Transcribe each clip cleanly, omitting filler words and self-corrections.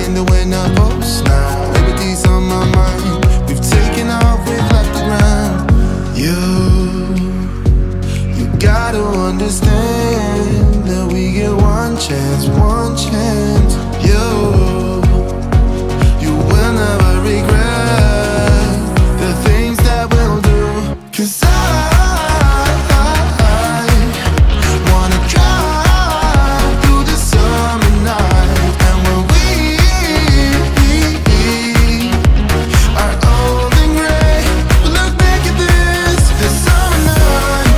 in the winter post now. Liberty's on my mind. We've taken off, we've left the ground. You gotta understand that we get one chance, one chance. You will never regret the things that we'll do. 'Cause I wanna drive through the summer night. And when we are old and gray, we'll look back at this summer night.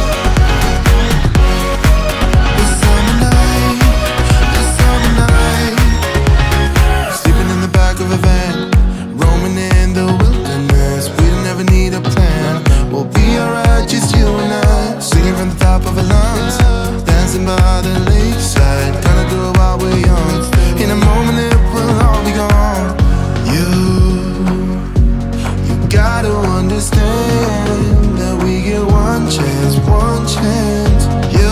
This summer night, this summer night. Sleeping in the back of a van, roaming in the wilderness. We never need a plan. We'll be alright, just you and I. Singing from the top of our lungs, dancing by the lakeside. Gonna do it while we're young. In a moment it will all be gone. You gotta understand that we get one chance, one chance. You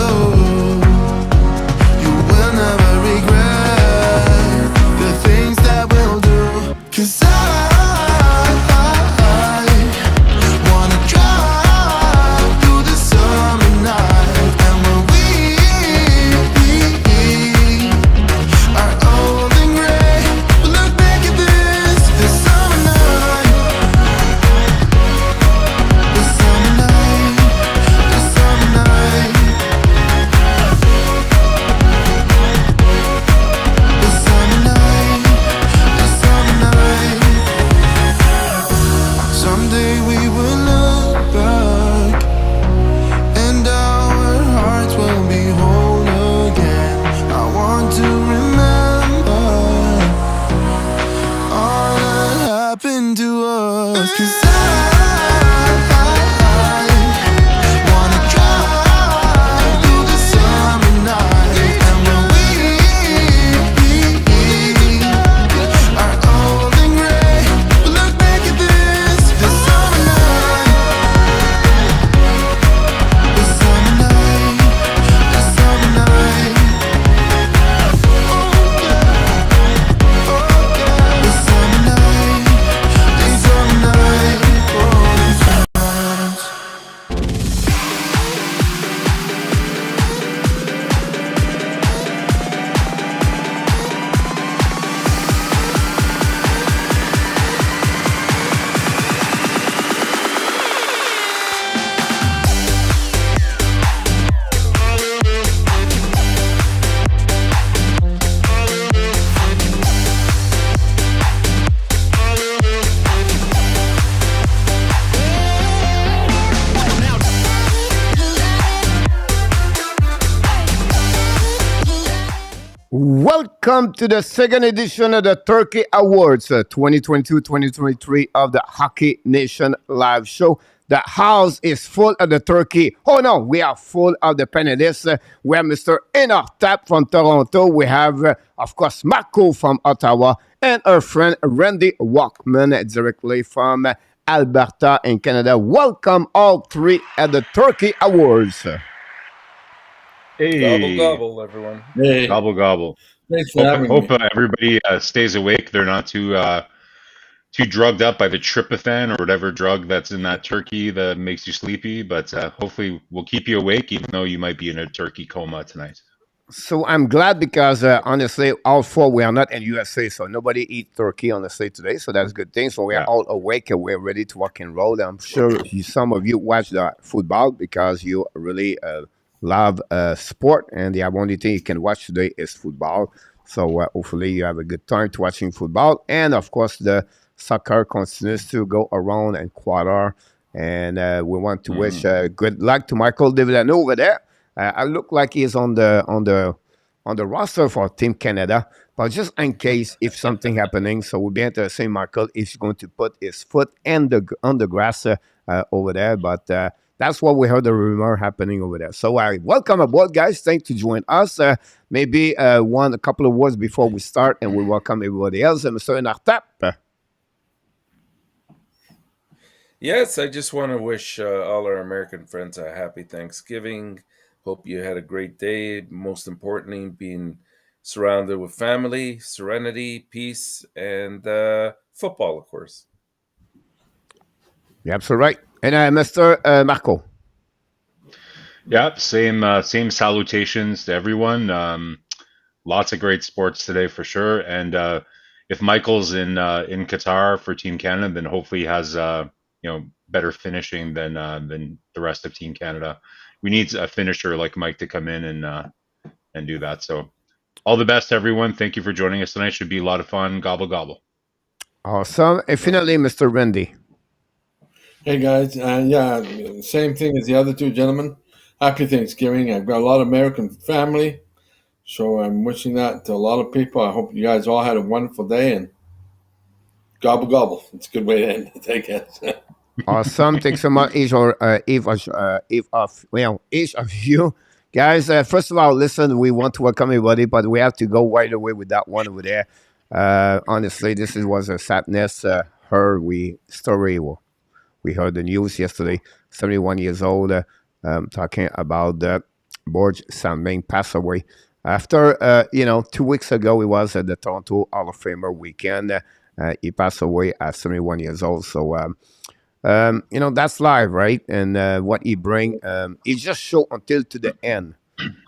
will never regret the things that we'll do. 'Cause I wanna drive through the summer night. And when we are old and gray, we'll look back at this summer night. This summer night, this summer night. This summer night, this summer night. Someday we will look back and our hearts will be whole again. I want to remember all that happened to us. 'Cause I wanna drive through the summer night. And when we are old and gray, we'll look back at this summer night. This summer night, this summer night. Oh yeah, oh yeah. This summer night, this summer night. Oh, this summer night. Welcome to the second edition of the Turkey Awards 2022-2023 of the Hockey Nation live show. The house is full of the turkey. Oh no, we are full of the panelists. We have Mr. Tap from Toronto. We have, of course, Marco from Ottawa and our friend Randy Walkman directly from Alberta in Canada. Welcome all three at the Turkey Awards. Hey. Gobble, gobble, everyone. Hey. Gobble, gobble. Thanks for having Hope me. everybody stays awake. They're not too drugged up by the tryptophan or whatever drug that's in that turkey that makes you sleepy. But hopefully we'll keep you awake, even though you might be in a turkey coma tonight. So I'm glad because honestly, all four, we are not in USA, so nobody eat turkey honestly today. So that's a good thing. So we are all awake and we're ready to rock and roll. I'm sure some of you watch the football because you really love sport, and the only thing you can watch today is football. So hopefully you have a good time to watching football, and of course the soccer continues to go around in quarter, and we want to wish good luck to Michael Devillano over there. I look like he's on the roster for Team Canada, but just in case if something happening, so we'll be interested, Michael, if he's going to put his foot on the grass over there, but that's what we heard the rumor happening over there. So welcome aboard, guys. Thanks to join us. Maybe a couple of words before we start, and we welcome everybody else. Mr. Nartap. Yes, I just want to wish all our American friends a happy Thanksgiving. Hope you had a great day. Most importantly, being surrounded with family, serenity, peace, and football, of course. You're absolutely right. And Mr. Marco. Yeah, same salutations to everyone. Lots of great sports today for sure. And if Michael's in Qatar for Team Canada, then hopefully he has better finishing than the rest of Team Canada. We need a finisher like Mike to come in and do that. So all the best, everyone. Thank you for joining us tonight. Should be a lot of fun. Gobble gobble. Awesome. And finally, Mr. Randy. Hey guys, yeah, same thing as the other two gentlemen. Happy Thanksgiving. I've got a lot of American family, so I'm wishing that to a lot of people. I hope you guys all had a wonderful day and gobble gobble. It's a good way to end it, I guess. Awesome. Thanks so much, each of you guys. First of all, listen, we want to welcome everybody, but we have to go right away with that one over there. Honestly, was a sadness. We heard the news yesterday. 71 years old, talking about Börje Salming passed away after 2 weeks ago. It was at the Toronto Hall of Famer weekend. He passed away at 71 years old. So that's live, right? And what he bring, he just showed until to the end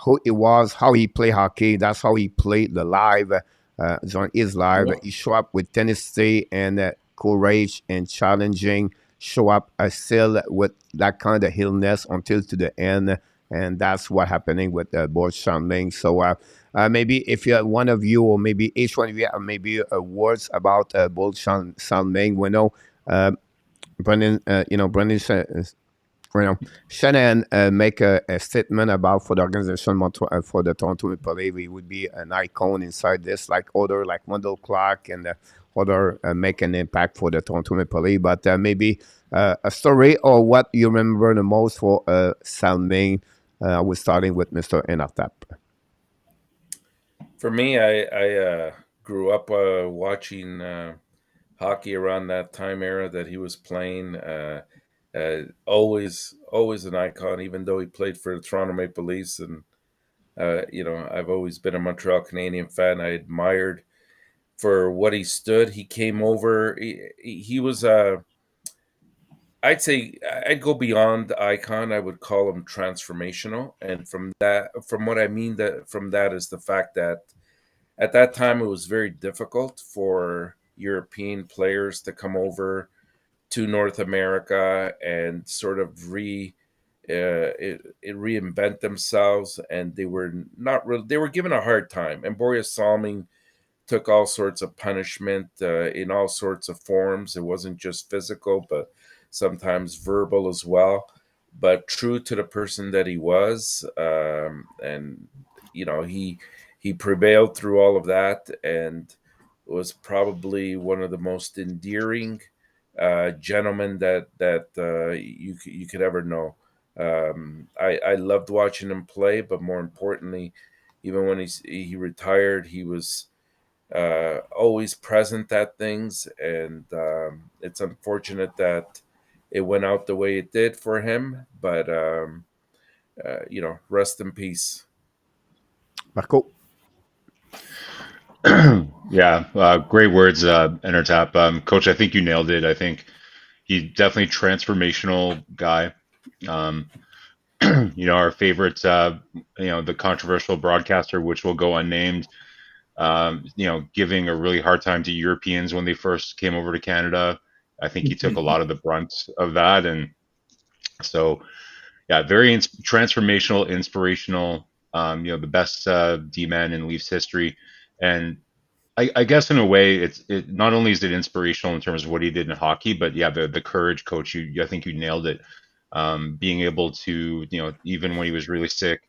who he was, how he play hockey. That's how he played the live. On his live, he show up with tenacity and courage and challenging. Show up still with that kind of illness until to the end, and that's what happening with Börje Salming. So maybe if you're one of you, or maybe each one of you, have maybe words about Börje Salming. We know Brendan, Shannon make a statement about for the organization for the Toronto Maple Leafs. He would be an icon inside this, like other like Wendell Clark and other make an impact for the Toronto Maple Leafs. But maybe a story or what you remember the most for Salming. We're starting with Mr. Enartap. For me, I grew up watching hockey around that time era that he was playing. Always an icon, even though he played for the Toronto Maple Leafs. And I've always been a Montreal Canadiens fan. I admired for what he stood. He came over. He was I'd say I'd go beyond icon. I would call him transformational. And from what I mean from that is the fact that at that time it was very difficult for European players to come over to North America and sort of reinvent themselves, and they were not really, they were given a hard time. And Börje Salming took all sorts of punishment in all sorts of forms. It wasn't just physical, but sometimes verbal as well. But true to the person that he was, and he prevailed through all of that, and was probably one of the most endearing gentlemen that you could ever know. I loved watching him play, but more importantly, even when he retired, he was always present at things, and it's unfortunate that it went out the way it did for him. But rest in peace. Marco. Yeah, great words, Enartap. Coach, I think you nailed it. I think he definitely transformational guy. Our favorite, the controversial broadcaster, which will go unnamed, giving a really hard time to Europeans when they first came over to Canada. I think he took a lot of the brunt of that. And so, yeah, very transformational, inspirational, the best D-man in Leafs history. And I guess in a way, it not only is it inspirational in terms of what he did in hockey, but yeah, the courage, coach. I think you nailed it. Being able to, even when he was really sick,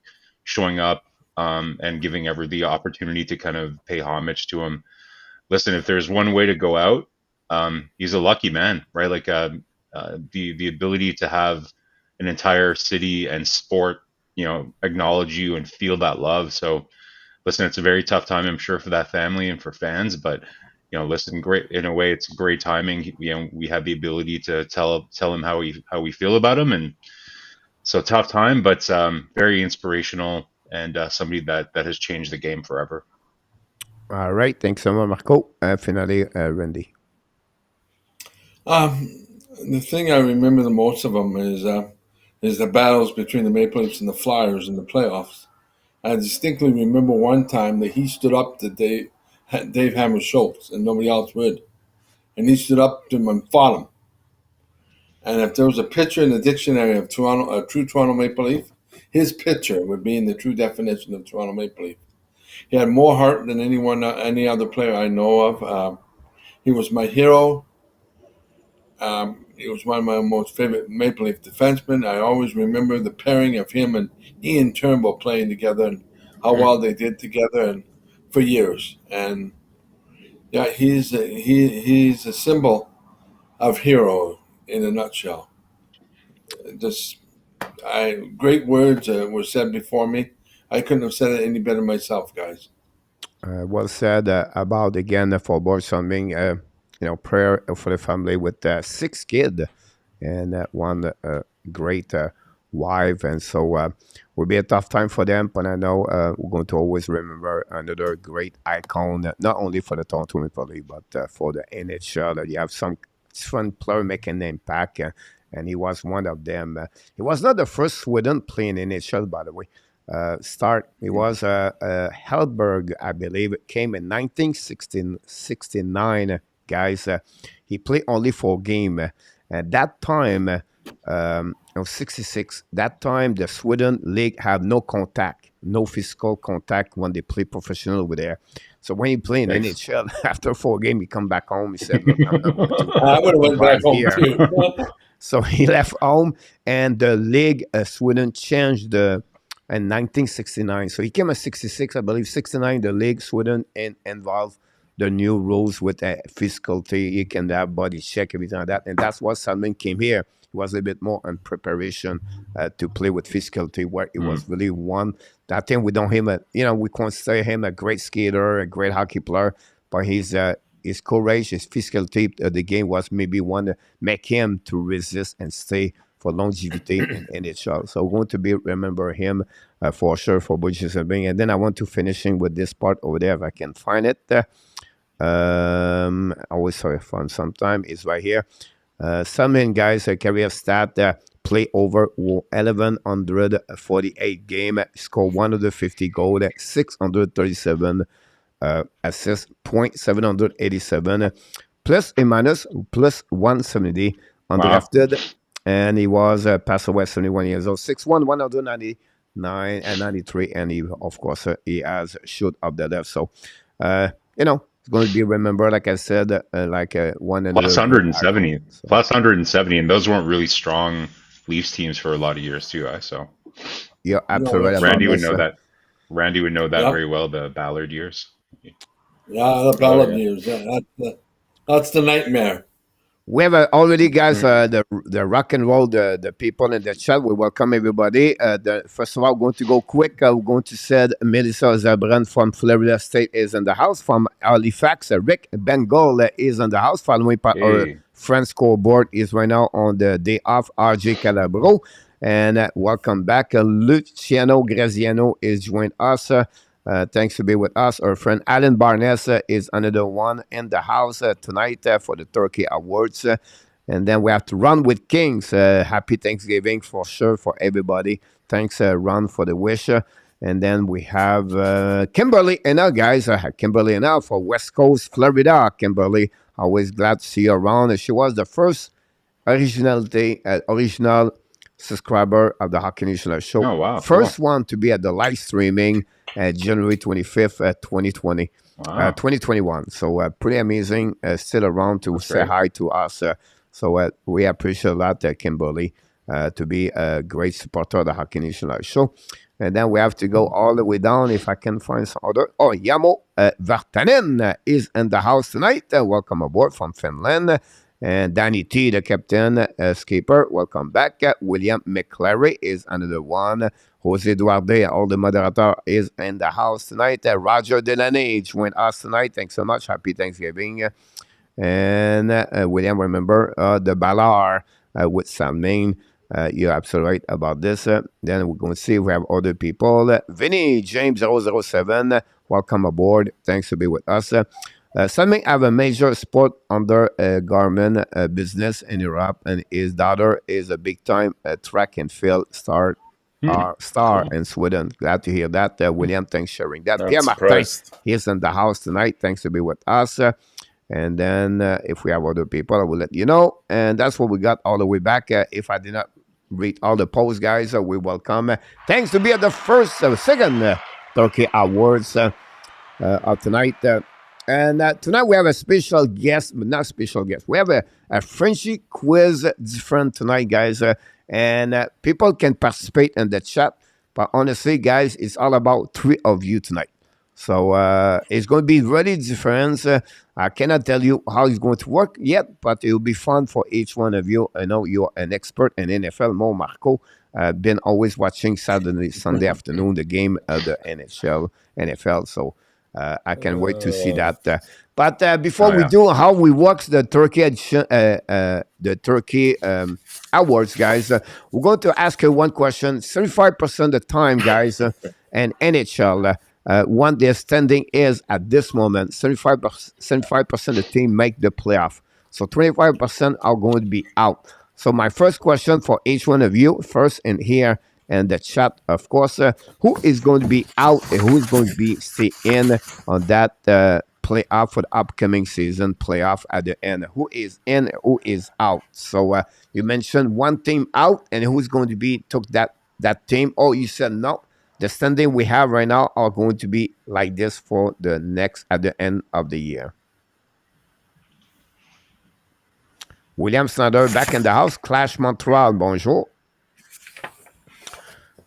showing up and giving the opportunity to kind of pay homage to him. Listen, if there's one way to go out, he's a lucky man, right? Like the ability to have an entire city and sport, acknowledge you and feel that love. So listen, it's a very tough time, I'm sure, for that family and for fans, but listen, great, in a way, it's great timing. We have the ability to tell him how we feel about him. And so tough time, but very inspirational, and somebody that has changed the game forever. All right. Thanks so much, Marco. Finally, Randy. The thing I remember the most of them is the battles between the Maple Leafs and the Flyers in the playoffs. I distinctly remember one time that he stood up to Dave Hammer Schultz and nobody else would, and he stood up to him and fought him. And if there was a picture in the dictionary of Toronto, a true Toronto Maple Leaf, his picture would be in the true definition of Toronto Maple Leaf. He had more heart than any other player I know of. He was my hero. He was one of my most favorite Maple Leaf defensemen. I always remember the pairing of him and Ian Turnbull playing together and how well they did together and for years. And yeah, he's a symbol of hero in a nutshell. Just great words were said before me. I couldn't have said it any better myself, guys. Well said about again for Börje Salming, prayer for the family with 6 kids and one great wife, and so will be a tough time for them. But I know we're going to always remember another great icon, not only for the Toronto Maple Leafs but for the NHL. That you have some fun player making an impact, and he was one of them. He was not the first Sweden playing NHL, by the way. It was Hellberg, I believe. It came in 1969, guys. He played only 4 games. At that time, 66, that time the Sweden League had no contact, no physical contact when they play professional over there. So when he played in NHL, after 4 games, he come back home. He said, look, I'm not going to I would have went back home here. too. So he left home, and the league, Sweden, changed in 1969. So he came at 66, I believe. 69, the league, Sweden, involved the new rules with physicality. You can have body check, everything like that. And that's what Salming came here. He was a bit more in preparation to play with physicality, where it was really one. I think we don't him we consider him a great skater, a great hockey player, but his courage, his physicality, the game was maybe one to make him to resist and stay for longevity in NHL. So we're going to remember him for sure for Börje Salming. And then I want to finishing with this part over there if I can find it. Always so fun sometime. It's right here. Salming, guys, a career stat, play over 1,148 game, score 150 goals, 637 assists, 787, plus a minus, plus 170, undrafted. Wow. And he was passed away at 71 years old, 6'1", 199 and 93. And he, of course, he has shoot up the left. So, it's going to be remembered, like I said, like one and plus 170, icon, so. Plus 170, and those weren't really strong Leafs teams for a lot of years too. So yeah, absolutely. Right. Randy would know that. Randy would know that very well. The Ballard years. Yeah, the Ballard years. That's the nightmare. We have already, guys, the rock and roll, the people in the chat. We welcome everybody. First of all, we're going to go quick. We're going to say Melissa Zabran from Florida State is in the house. From Halifax, Rick Bengal is in the house. Following by our friend scoreboard is right now on the day off. RJ Calabro. And welcome back. Luciano Graziano is joining us. Thanks to be with us. Our friend Alan Barnes is another one in the house tonight for the Turkey Awards. And then we have to Run with Kings. Happy Thanksgiving for sure for everybody. Thanks, Ron, for the wish. And then we have Kimberly and our guys. Kimberly and our for West Coast, Florida. Kimberly, always glad to see you around. She was the first original subscriber of the Hockey National Show. Oh, wow. First one to be at the live streaming January 25th, 2020, 2021. So pretty amazing. Still around to say hi to us. So we appreciate a lot, Kimberly, to be a great supporter of the Hockey National Show. And then we have to go all the way down if I can find some other. Oh, Jamo Vartanen is in the house tonight. Welcome aboard from Finland. And Danny T, the captain, skipper, welcome back. William McClary is another one. Jose Duarte, all the moderator, is in the house tonight. Roger Delaney joined us tonight. Thanks so much. Happy Thanksgiving. And William, remember the Ballard with Salming. You're absolutely right about this. Then we're going to see if we have other people. Vinny, James 007, welcome aboard. Thanks to be with us. Salming have a major sport under garment business in Europe, and his daughter is a big time track and field star Cool. in Sweden. Glad to hear that. William, thanks for sharing that. Not Pierre Martin, surprised. he's in the house tonight. Thanks to be with us. And then if we have other people, I will let you know. And that's what we got all the way back. If I did not read all the posts, guys, we welcome. Thanks to be at the second Turkey Awards of tonight. And tonight we have a special guest, but not special guest. We have a Frenchy quiz different tonight, guys. And people can participate in the chat. But honestly, guys, it's all about three of you tonight. So it's going to be really different. I cannot tell you how it's going to work yet, but it will be fun for each one of you. I know you're an expert in NFL. Mo Marco, been always watching Saturday, Sunday afternoon, the game of the NFL. So I can't wait to see that. But before we do, how we work the Turkey awards, guys, we're going to ask you one question. 35% of the time, guys, and NHL, what their standing is at this moment. 75% of the team make the playoff. So 25% are going to be out. So my first question for each one of you, first in here and the chat, of course, who is going to be out and who is going to be stay in on that playoff for the upcoming season playoff at the end? Who is in, who is out? So you mentioned one team out, and who's going to be took that team? Oh, you said no. The standing we have right now are going to be like this for the next at the end of the year. William Snyder back in the house. Clash Montreal, bonjour.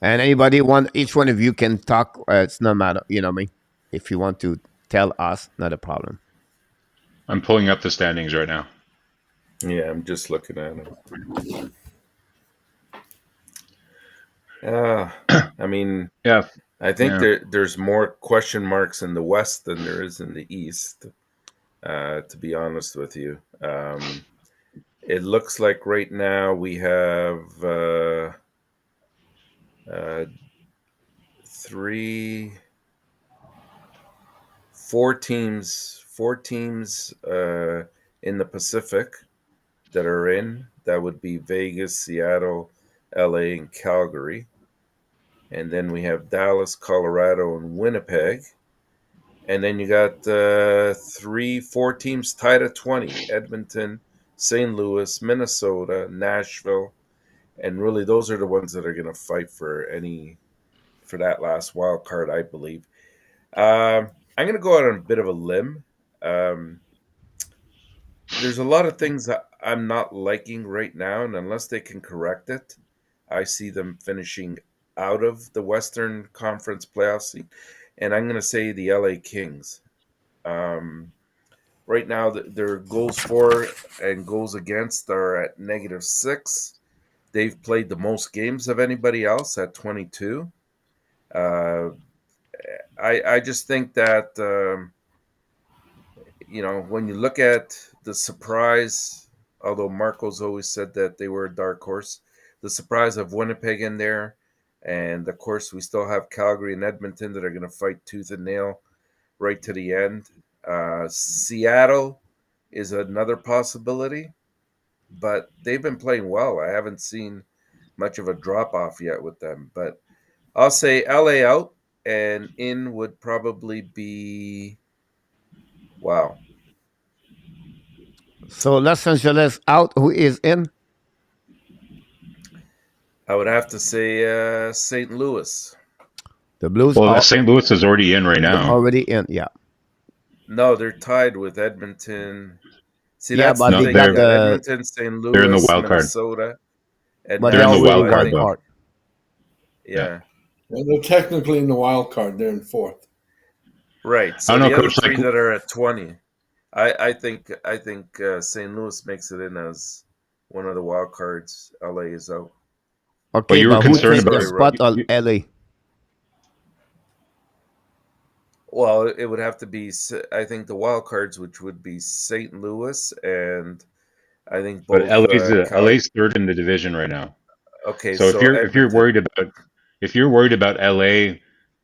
And anybody each one of you can talk. It's no matter, you know what I mean? If you want to tell us, not a problem. I'm pulling up the standings right now. Yeah, I'm just looking at it. I mean, Yeah, I think there's more question marks in the West than there is in the East, to be honest with you. It looks like right now we have four teams in the Pacific that are in. That would be Vegas, Seattle, LA, and Calgary. And then we have Dallas, Colorado, and Winnipeg. And then you got 4 teams tied at 20. Edmonton, St. Louis, Minnesota, Nashville. And really those are the ones that are going to fight for that last wild card, I believe. I'm going to go out on a bit of a limb. There's a lot of things that I'm not liking right now, and unless they can correct it, I see them finishing out of the Western Conference playoff seat. And I'm going to say the LA Kings. Right now, their goals for and goals against are at -6. They've played the most games of anybody else at 22. I just think that, when you look at the surprise, although Marco's always said that they were a dark horse, the surprise of Winnipeg in there, and of course we still have Calgary and Edmonton that are going to fight tooth and nail right to the end. Seattle is another possibility, but they've been playing well. I haven't seen much of a drop-off yet with them, but I'll say LA out, and in would probably be, wow. So Los Angeles out, who is in? I would have to say St. Louis. The Blues well, are St. Louis is already in right now. already in, yeah. No, they're tied with Edmonton. See, Yeah, that's but the they thing. got You got the- Edmonton, St. Louis, They're in the wild card. Minnesota, and But They're they're in the already wild card, wild though. card. Yeah. And they're technically in the wild card. They're in fourth. Right. So I don't the know, other Coach, three like- that are at 20, I think St. Louis makes it in as one of the wild cards. LA is out. Okay, you were but who concerned takes the about- spot on LA? Well, it would have to be, I think, the wild cards, which would be St. Louis, and I think both. But LA's third in the division right now. Okay, So if you're worried about LA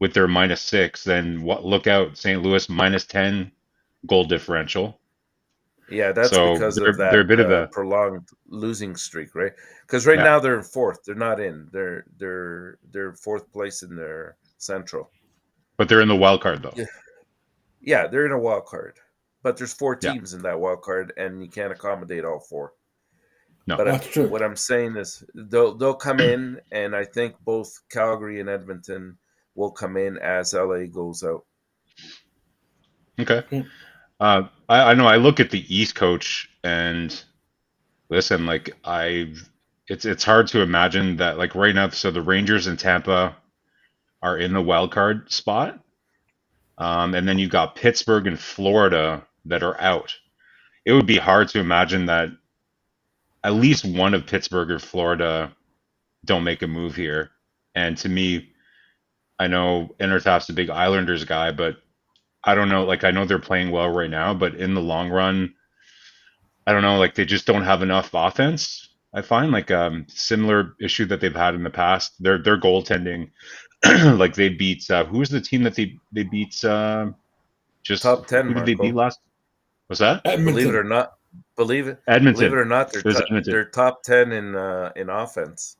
with their -6, then look out, St. Louis -10 goal differential. Yeah, that's So because of they're that a bit of a prolonged losing streak, right? Because right yeah, now they're in fourth. They're not in. They're fourth place in their central. but they're in the wild card though. Yeah, yeah, they're in a wild card, but there's four Yeah, teams in that wild card, and you can't accommodate all four. no, But That's true. what I'm saying is they'll come in, and I think both Calgary and Edmonton will come in as LA goes out. okay. I know I look at the East coach and listen, like it's hard to imagine that like right now. So the Rangers and Tampa are in the wild card spot, and then you've got Pittsburgh and Florida that are out. It would be hard to imagine that at least one of Pittsburgh or Florida don't make a move here. And to me, I know Intertap's a big Islanders guy, but I don't know. Like I know they're playing well right now, but in the long run, I don't know. Like they just don't have enough offense. I find like similar issue that they've had in the past. Their goaltending, like they beat who was the team that they beat? Just Top 10, who did they beat Marco. last? Was that Believe it or Edmonton. not, believe it Edmonton? or not, It was Edmonton. they're top 10 in offense.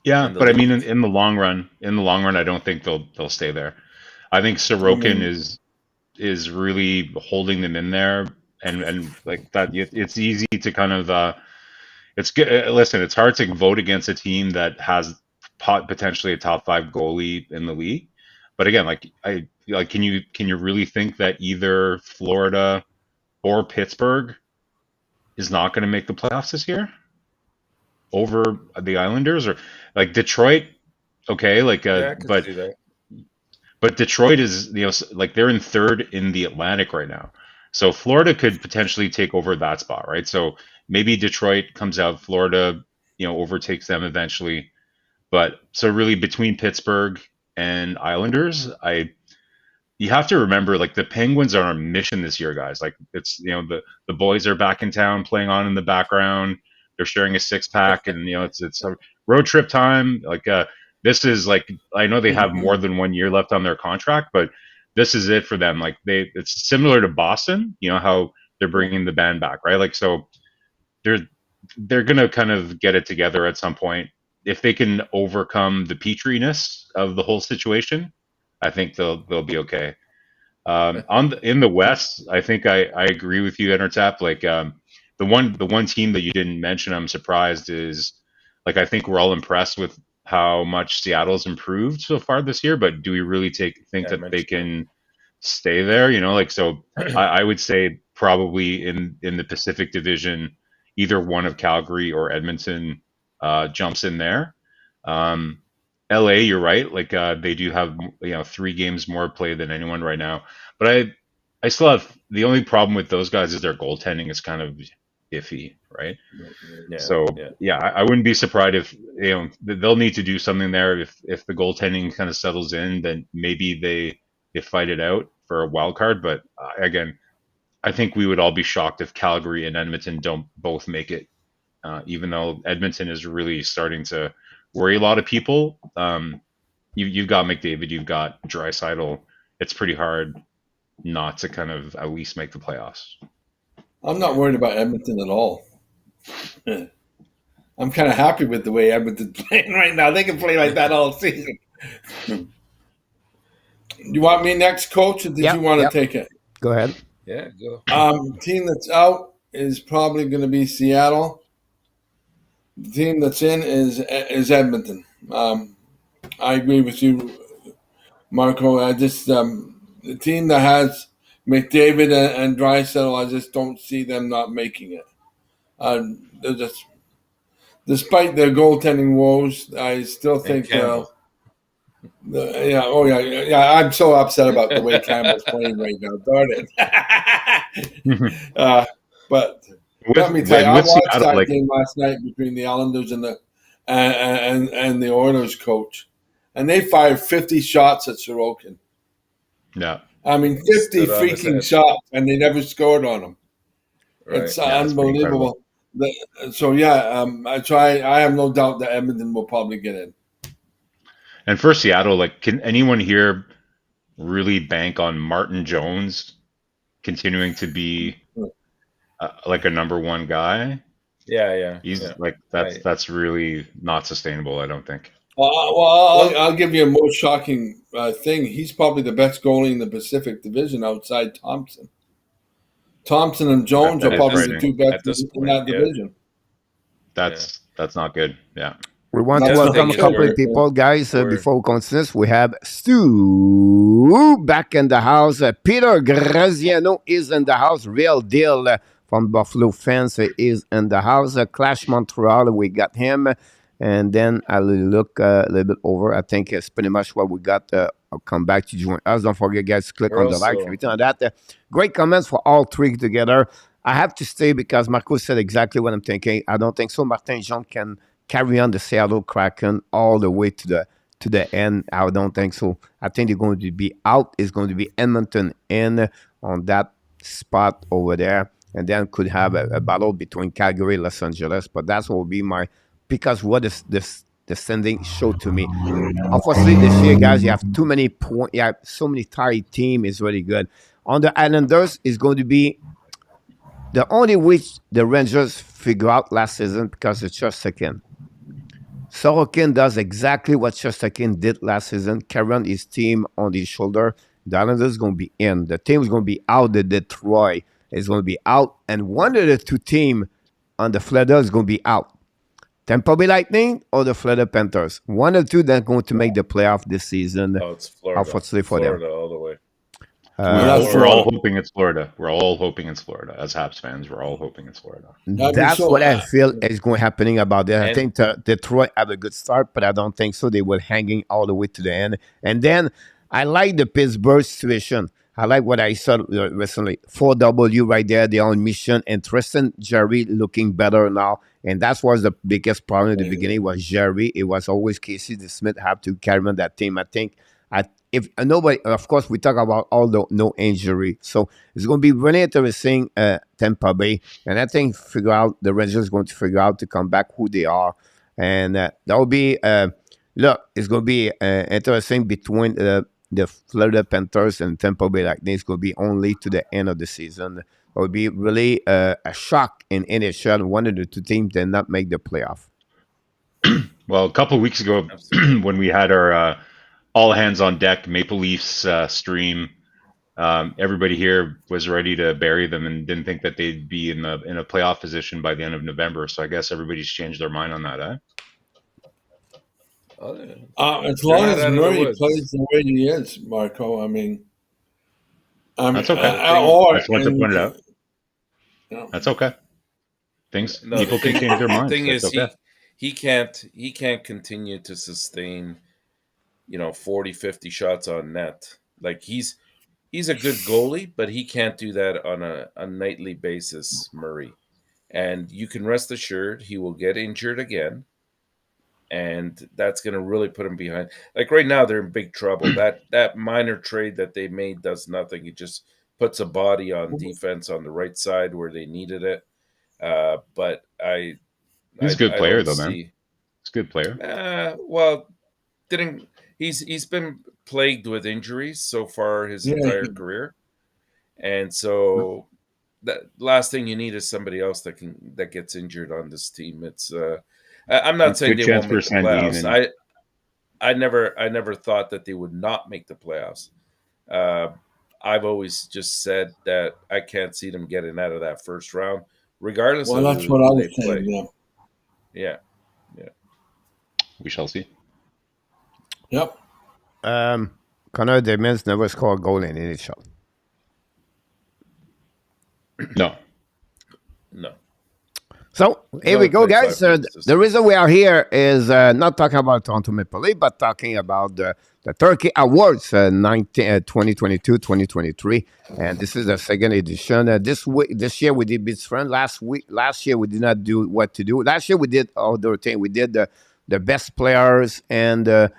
Yeah, in the but I mean, league. in the long run, I don't think they'll stay there. I think Sorokin is really holding them in there, and like that, it's easy to kind of it's good. Listen, it's hard to vote against a team that has potentially a top 5 goalie in the league, but again, can you really think that either Florida or Pittsburgh is not going to make the playoffs this year over the Islanders or like Detroit? Okay, like Yeah, I can see that. but Detroit is, like they're in third in the Atlantic right now. So Florida could potentially take over that spot, right? So maybe Detroit comes out, Florida, overtakes them eventually. But so really between Pittsburgh and Islanders, you have to remember like the Penguins are on a mission this year, guys. Like it's, the boys are back in town playing on in the background. They're sharing a 6-pack and it's a road trip time. Like this is like, I know they have more than 1 year left on their contract, but this is it for them. Like it's similar to Boston, how they're bringing the band back, right? Like, so they're going to kind of get it together at some point. If they can overcome the Petriness of the whole situation, I think they'll be okay. In the West, I think I agree with you, Intertap. Like the one team that you didn't mention, I'm surprised is like I think we're all impressed with how much Seattle's improved so far this year, but do we really think that they can stay there? So I would say probably in the Pacific Division, either one of Calgary or Edmonton jumps in there. LA, you're right. Like they do have 3 games more play than anyone right now, but I still have the only problem with those guys is their goaltending is kind of iffy, right? Yeah, so I wouldn't be surprised if they'll need to do something there. If the goaltending kind of settles in, then maybe they fight it out for a wild card. But again, I think we would all be shocked if Calgary and Edmonton don't both make it, even though Edmonton is really starting to worry a lot of people. You've got McDavid, you've got Draisaitl. It's pretty hard not to kind of at least make the playoffs. I'm not worried about Edmonton at all. I'm kind of happy with the way Edmonton's playing right now. They can play like that all season. You want me next, Coach, or did you want to take it? Go ahead. Yeah, go. Team that's out is probably going to be Seattle. The team that's in is Edmonton. I agree with you, Marco. I just the team that has McDavid and Draisaitl, I just don't see them not making it. They're just, despite their goaltending woes, I still think Campbell. I'm so upset about the way Campbell's playing right now. Darn it! But let me tell you, I watched that game last night between the Islanders and the Oilers coach, and they fired 50 shots at Sorokin. Yeah, I mean 50 freaking shots, and they never scored on them. Right. It's unbelievable. So I have no doubt that Edmonton will probably get in. And for Seattle, like, can anyone here really bank on Martin Jones continuing to be like a number one guy? Yeah. He's like I, that's really not sustainable, I don't think. I'll give you a more shocking thing. He's probably the best goalie in the Pacific Division outside Thompson. Thompson and Jones That are is probably the frightening. two best At this in point, that yeah. division. That's not good. Yeah. We want to That's welcome the a thing is couple of we're- people, guys. we're- Before we continue, we have Stu back in the house. Peter Graziano is in the house. Real deal from Buffalo fans is in the house. Clash Montreal, we got him. And then I'll look a little bit over. I think it's pretty much what we got. I'll come back to join us. Don't forget, guys, to click We're on the like, also- everything on that. Great comments for all three together. I have to stay because Marco said exactly what I'm thinking. I don't think so. Martin Jean can carry on the Seattle Kraken all the way to the end. I don't think so. I think they're going to be out. It's going to be Edmonton in on that spot over there, and then could have a battle between Calgary and Los Angeles. But that's what will be my, because what is this the standing show to me. Unfortunately, this year, guys, you have too many points. You have so many tight team is really good. On the Islanders is going to be the only which the Rangers figure out last season because it's just second. Sorokin does exactly what Shostakin did last season, carrying his team on his shoulder. The Islanders is going to be in. The team is going to be out. The Detroit is going to be out. And one of the two teams on the Florida is going to be out. Tampa Bay Lightning or the Florida Panthers. One or two that's going to make the playoff this season. Oh, it's Florida. Unfortunately for them. Florida all the way. We're all hoping it's Florida. We're all hoping it's Florida. As Habs fans, we're all hoping it's Florida. That's what I feel is going happening about that. I And- think Detroit had a good start, but I don't think so. They were hanging all the way to the end. And then I like the Pittsburgh situation. I like what I saw recently. 4W right there. They're on mission. And Tristan Jerry looking better now. And that was the biggest problem at the beginning was Jerry. It was always Casey Smith have to carry on that team. I think if nobody, of course, we talk about all the no injury. So it's going to be really interesting, Tampa Bay. And I think the Rangers going to figure out to come back who they are. And that will be, it's going to be interesting between the Florida Panthers and Tampa Bay Lightning. It's going to be only to the end of the season. It will be really a shock in NHL. One of the two teams did not make the playoff. Well, a couple of weeks ago, when we had our all hands on deck Maple Leafs stream, everybody here was ready to bury them and didn't think that they'd be in a playoff position by the end of November. So I guess everybody's changed their mind on that, eh? As long They're not as out of the Murray woods. plays the way he is, Marco, I mean, That's okay. I just wanted to point it out. Yeah. That's okay. Things No, people can change their minds. The thing That's is, okay. he can't continue to sustain, 40, 50 shots on net. Like he's a good goalie, but he can't do that on a nightly basis, Murray. And you can rest assured he will get injured again. And that's going to really put him behind. Like right now, they're in big trouble. That minor trade that they made does nothing. It just puts a body on defense on the right side where they needed it. But He's a good player, don't though, man. see- He's a good player. Well, he's been plagued with injuries so far his Yeah. entire career, and so that last thing you need is somebody else that gets injured on this team. It's I'm not It's saying good they chance won't make for the Sandin playoffs. and- I never thought that they would not make the playoffs. I've always just said that I can't see them getting out of that first round, regardless Well, of that's who what I they was saying. play. Yeah. Yeah. We shall see. Yep. Connor Demens never scored a goal in NHL. No. No. So here we go, guys. 25 minutes. The reason we are here is not talking about Toronto Maple Leafs, but talking about the Turkey Awards 2022-2023. And this is the second edition. This year we did Beats Friend. Last year we did not do what to do. Last year we did other thing. We did the best players and the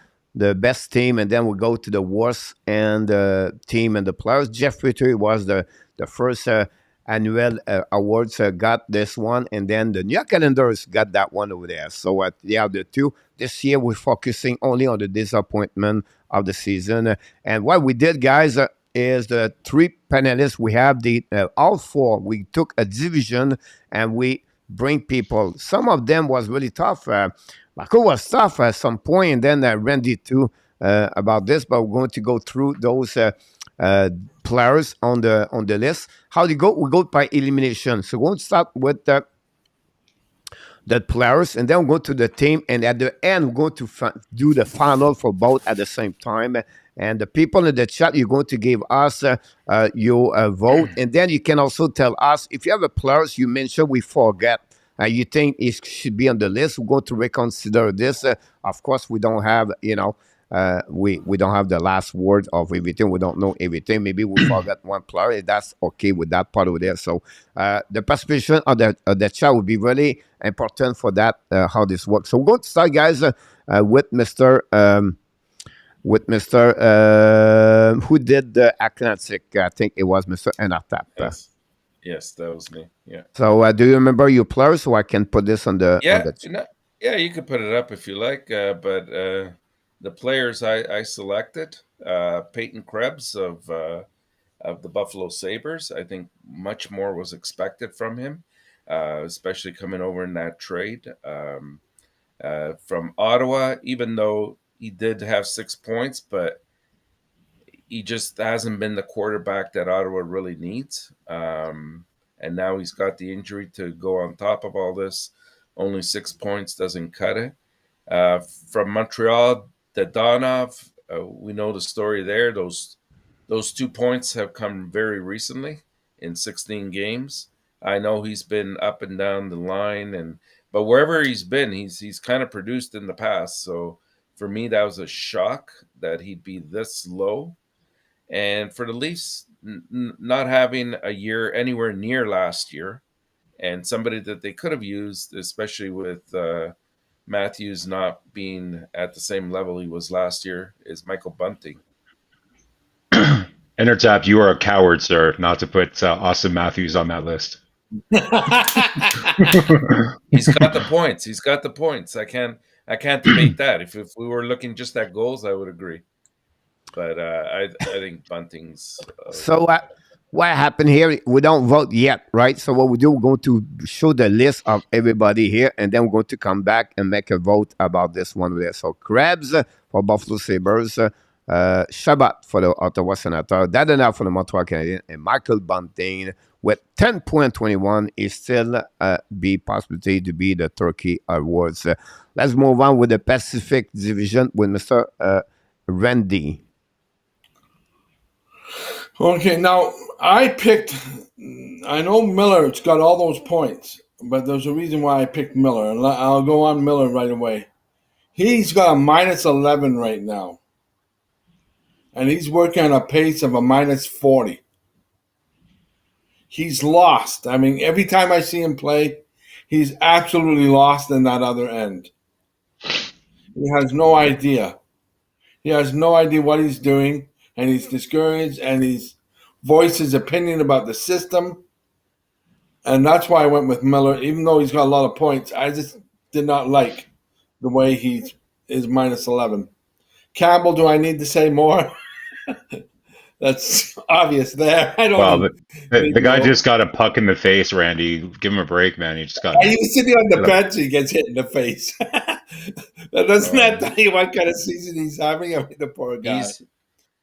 best team, and then we go to the worst and team and the players. Jeff Petry was the first annual awards got this one, and then the New York Calendars got that one over there. So yeah, the two. This year we're focusing only on the disappointment of the season. And what we did, guys, is the three panelists. We have the all four. We took a division and we bring people. Some of them was really tough. Marco was tough at some point, and then Randy too about this. But we're going to go through those players on the list. How do you go? We go by elimination. So we're going to start with the players, and then we'll go to the team, and at the end we're going to do the final for both at the same time. And the people in the chat, you're going to give us your vote, and then you can also tell us if you have a players you mentioned we forget, you think it should be on the list. We're going to reconsider this. Of course, we don't have, we don't have the last word of everything. We don't know everything. Maybe we forgot one player. That's okay with that part over there. So the participation of the chat will be really important for that, how this works. So we're going to start, guys, with Mr. Who did the Atlantic? I think it was Mr. Enartap. Yes, that was me. Yeah. So do you remember your players so I can put this on the yeah, you could put it up if you like, but the players I selected, Peyton Krebs of the Buffalo Sabres. I think much more was expected from him, especially coming over in that trade. From Ottawa, even though he did have 6 points, but he just hasn't been the quarterback that Ottawa really needs. And now he's got the injury to go on top of all this. Only 6 points doesn't cut it. From Montreal, Dadonov, we know the story there. Those 2 points have come very recently in 16 games. I know he's been up and down the line, but wherever he's been, he's kind of produced in the past. So for me, that was a shock that he'd be this low. And for the Leafs, not having a year anywhere near last year, and somebody that they could have used, especially with Matthews not being at the same level he was last year, is Michael Bunting. Enartap, you are a coward, sir, not to put Austin Matthews on that list. He's got the points. He's got the points. I can't debate that. If we were looking just at goals, I would agree. But I think Bunting's. So what happened here? We don't vote yet, right? So what we do, we're going to show the list of everybody here, and then we're going to come back and make a vote about this one there. So Krebs for Buffalo Sabres, Shabbat for the Ottawa Senators, Dadonov for the Montreal Canadiens, and Michael Bunting with 10.21 is still be possibility to be the Turkey Awards. Let's move on with the Pacific Division with Mr. Randy. Okay, now I know Miller's got all those points, but there's a reason why I picked Miller, and I'll go on Miller right away. He's got a -11 right now, and he's working on a pace of a -40. He's lost. I mean, every time I see him play, he's absolutely lost in that other end. He has no idea. He has no idea what he's doing, and he's discouraged, and he's voiced his opinion about the system. And that's why I went with Miller. Even though he's got a lot of points, I just did not like the way he is -11. Campbell, do I need to say more? That's obvious there. I don't know. The guy just got a puck in the face, Randy. Give him a break, man. He just got. He was sitting on the bench. He gets hit in the face. Doesn't that tell you what kind of season he's having? I mean, the poor guy.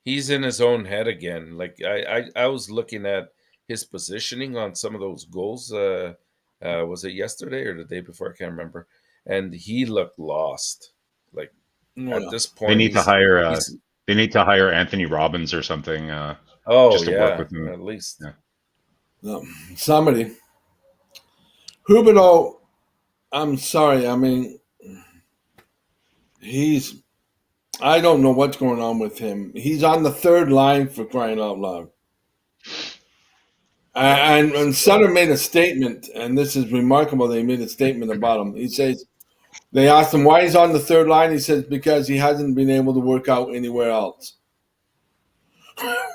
He's in his own head again. Like I was looking at his positioning on some of those goals. Was it yesterday or the day before? I can't remember. And he looked lost. Like at this point, they need to hire. They need to hire Anthony Robbins or something. Just to work with him. At least. Yeah. Somebody. Huberdeau, I'm sorry. I mean, I don't know what's going on with him. He's on the third line, for crying out loud. And Sutter made a statement, and this is remarkable. They made a statement about him. He says, they asked him why he's on the third line. He says, because he hasn't been able to work out anywhere else.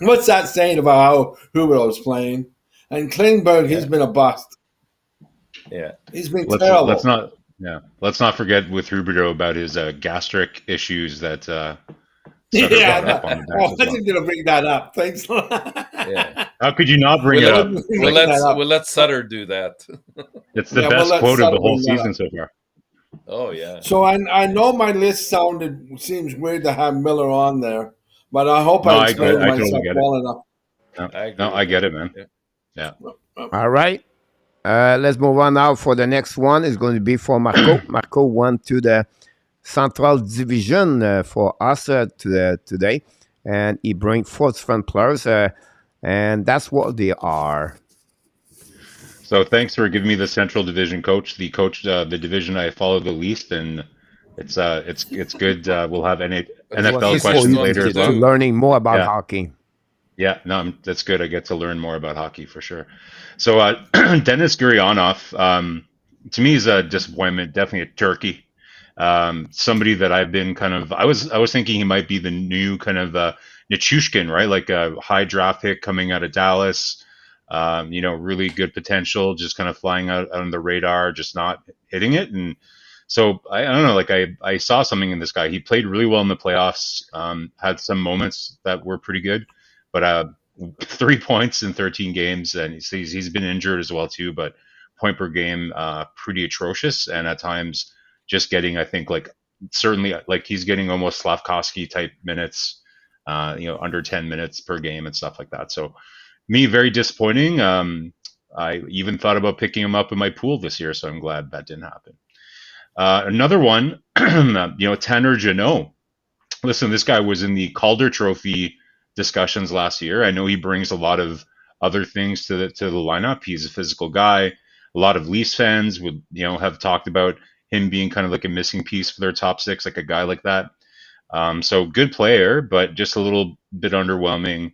What's that saying about how Huberdeau's playing? And Klingberg, he's been a bust. Yeah. He's been Let's terrible. not forget with Huberdeau about his gastric issues that Sutter Yeah, brought no, up on the bench I as well. wasn't going to bring that up. Thanks. Yeah. How could you not bring We'll it let, up? we'll, Like, that let up. Sutter do that. it's the Yeah, we'll best let quote of Sutter the whole bring that season up. so far. Oh, yeah. So I know my list seems weird to have Miller on there, but I hope No, I I explained totally myself get it. well enough. No, I agree. I get it, man. Yeah. Yeah. All right. Let's move on now for the next one. It's going to be for Marco. Marco went to the Central Division for us today, and he brings 4 different players, and that's what they are. So thanks for giving me the Central Division coach. The the division I follow the least, and it's good. We'll have It was NFL good for questions you later as to well. learning more about Yeah. hockey. Yeah, no, that's good. I get to learn more about hockey for sure. So Denis Gurianov, to me, is a disappointment. Definitely a turkey. Somebody that I've been I was thinking he might be the new kind of Nichushkin, right? Like a high draft pick coming out of Dallas. Really good potential, just kind of flying out on the radar, just not hitting it. And so I don't know, like I saw something in this guy. He played really well in the playoffs, had some moments that were pretty good, but 3 points in 13 games, and he's been injured as well too. But point per game, pretty atrocious, and at times just getting, I think, like certainly like he's getting almost Slavkovsky type minutes, under 10 minutes per game and stuff like that. So me, very disappointing. I even thought about picking him up in my pool this year, so I'm glad that didn't happen. Another one, Tanner Jeannot. Listen, this guy was in the Calder Trophy discussions last year. I know he brings a lot of other things to the lineup. He's a physical guy. A lot of Leafs fans would have talked about him being kind of like a missing piece for their top 6, like a guy like that. So good player, but just a little bit underwhelming.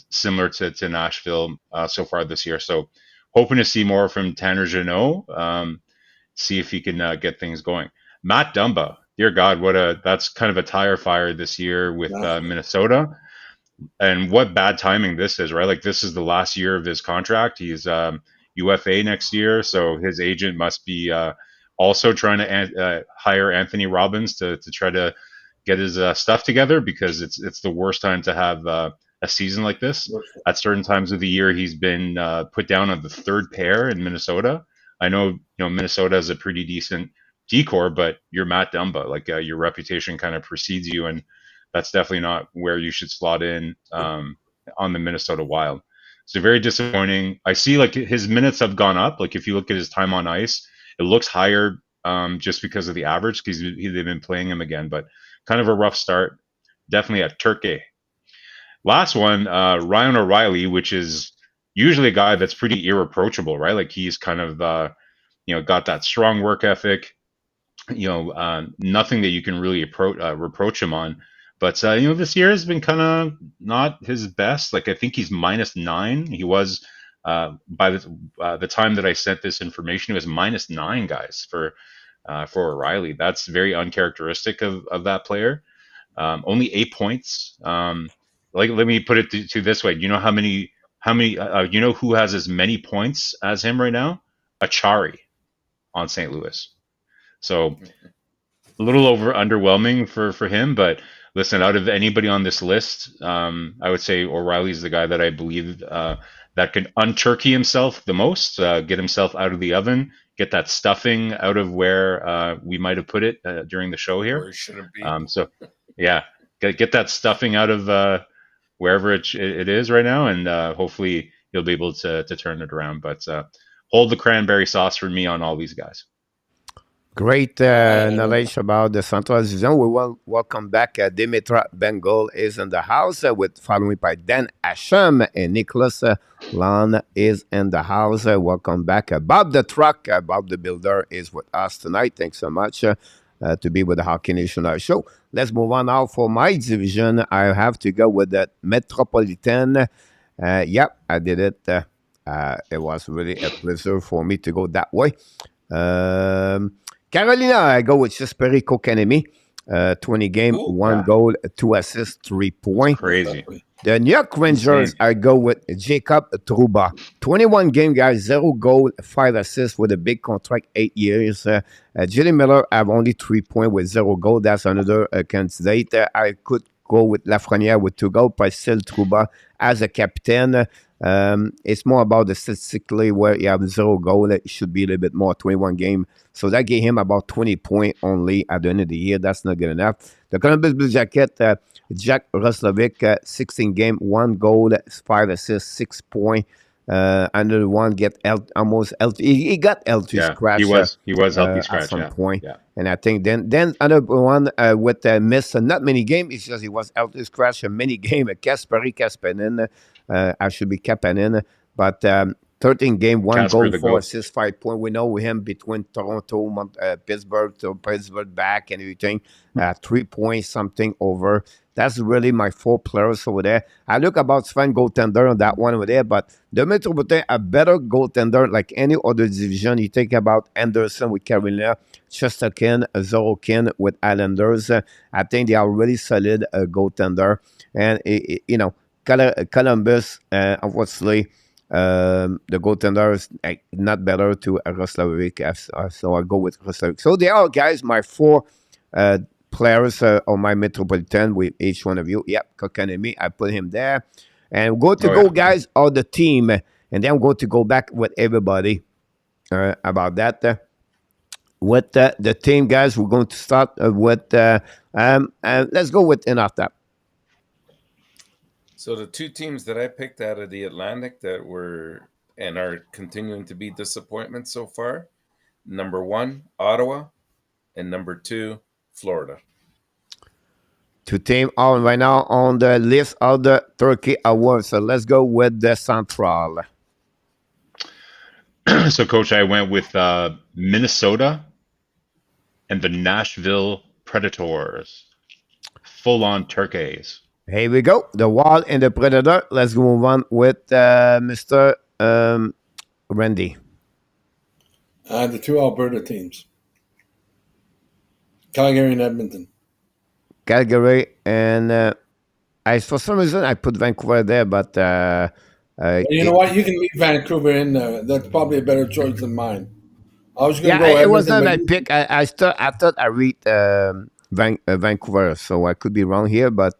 Similar to Nashville so far this year. So hoping to see more from Tanner Jeannot, see if he can get things going. Matt Dumba, dear God, that's kind of a tire fire this year with Minnesota. And what bad timing this is, right? Like this is the last year of his contract. He's UFA next year, so his agent must be also trying to hire Anthony Robbins to try to get his stuff together, because it's the worst time to have a season like this. At certain times of the year, he's been put down on the 3rd pair in Minnesota. I know, Minnesota is a pretty decent decor, but you're Matt Dumba. Like your reputation kind of precedes you, and that's definitely not where you should slot in on the Minnesota Wild. So very disappointing. I see like his minutes have gone up. Like if you look at his time on ice, it looks higher just because of the average, because they've been playing him again. But kind of a rough start. Definitely a turkey. Last one, Ryan O'Reilly, which is usually a guy that's pretty irreproachable, right? Like he's kind of, got that strong work ethic, nothing that you can really reproach him on. But, this year has been kind of not his best. Like I think he's -9. He was, by the time that I sent this information, he was -9, guys, for O'Reilly. That's very uncharacteristic of that player. Only 8 points. Let me put it to this way. Do you know how many? Who has as many points as him right now? Achari on St. Louis. So a little underwhelming for him. But listen, out of anybody on this list, I would say O'Reilly's the guy that I believe that could unturkey himself the most, get himself out of the oven, get that stuffing out of where we might have put it during the show here. Where it shouldn't be. So yeah, get that stuffing out of wherever it is right now, and hopefully you'll be able to turn it around. But hold the cranberry sauce for me on all these guys. Great knowledge about the Central Division. We will welcome back Dimitra Bengal is in the house following by Dan Asham, and Nicholas Lan is in the house. Welcome back. Bob the Truck, Bob the Builder is with us tonight. Thanks so much to be with the Hockey Nation show. Let's move on now for my division. I have to go with the Metropolitan. Yep, I did it. It was really a pleasure for me to go that way. Carolina, I go with Jesperi Kokanemi. 20 game, 1 goal, 2 assists, 3 points. Crazy. The New York Rangers, Insane. I go with Jacob Trouba. 21 game guys, 0 goal, 5 assists with a big contract, 8 years. Jimmy Miller have only 3 points with 0 goal. That's another candidate. I could go with Lafreniere with 2 goals, but still Trouba as a captain. It's more about the statistically where you have 0 goal. It should be a little bit more, 21 game. So that gave him about 20 points only at the end of the year. That's not good enough. The Columbus Blue Jacket, Jack Roslovic, 16 game, 1 goal, 5 assists, 6 points. Another one almost healthy. He got healthy scratch. He was healthy scratch at some yeah. point. Yeah. And I think then another one with miss not many games. It's just he was healthy scratch a many game. Kasperi Kapanen, I should be Kapanen, but 13 game, 1 Casper goal, 4 assists, 5 points. We know him between Toronto, Pittsburgh to Pittsburgh back and everything. 3 points something over. That's really my 4 players over there. I look about Sven goaltender on that one over there, but the Metropolitan a better goaltender like any other division. You think about Anderson with Carolina, Chesterkin, Zorokin with Islanders. I think they are really solid goaltender. And, Columbus, unfortunately, the goaltender is not better to Roslovic, so I go with Roslovic. So they are, guys, my 4 players on my Metropolitan with each one of you. Yep, Kokanemi, I put him there. And we're going to guys, on the team. And then I'm going to go back with everybody about that. With the team, guys, we're going to start with, let's go with Inartap. So the 2 teams that I picked out of the Atlantic that were and are continuing to be disappointments so far, number 1, Ottawa, and number 2, Florida. 2 teams on right now on the list of the Turkey Awards. So let's go with the Central. So, Coach, I went with Minnesota and the Nashville Predators. Full-on Turkeys. Here we go. The Wild and the Predator. Let's move on with Mr. Randy. The 2 Alberta teams. Calgary and Edmonton. Calgary and for some reason I put Vancouver there, but you know what? You can leave Vancouver in there. That's probably a better choice than mine. I was going to go Edmonton. It was not my pick. I thought I read Vancouver, so I could be wrong here, but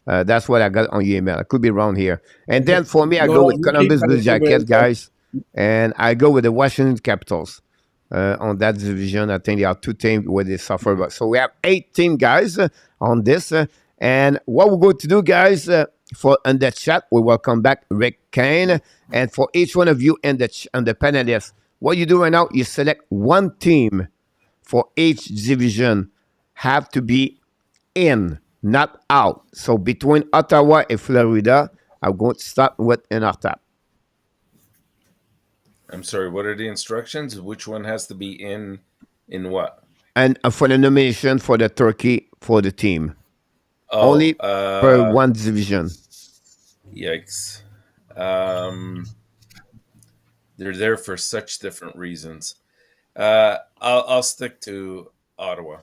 that's what I got on your email. I could be wrong here. And then for me, I go with Columbus Blue Jackets, guys, and I go with the Washington Capitals. On that division, I think there are 2 teams where they suffer. So we have 8 teams, guys, on this. And what we're going to do, guys, for in the chat, we welcome back Rick Kane. And for each one of you in the panelists, what you do right now, you select 1 team for each division. Have to be in, not out. So between Ottawa and Florida, I'm going to start with Inartap. I'm sorry, what are the instructions? Which one has to be in what? And for the nomination for the Turkey for the team. Only per 1 division. Yikes. They're there for such different reasons. I'll stick to Ottawa.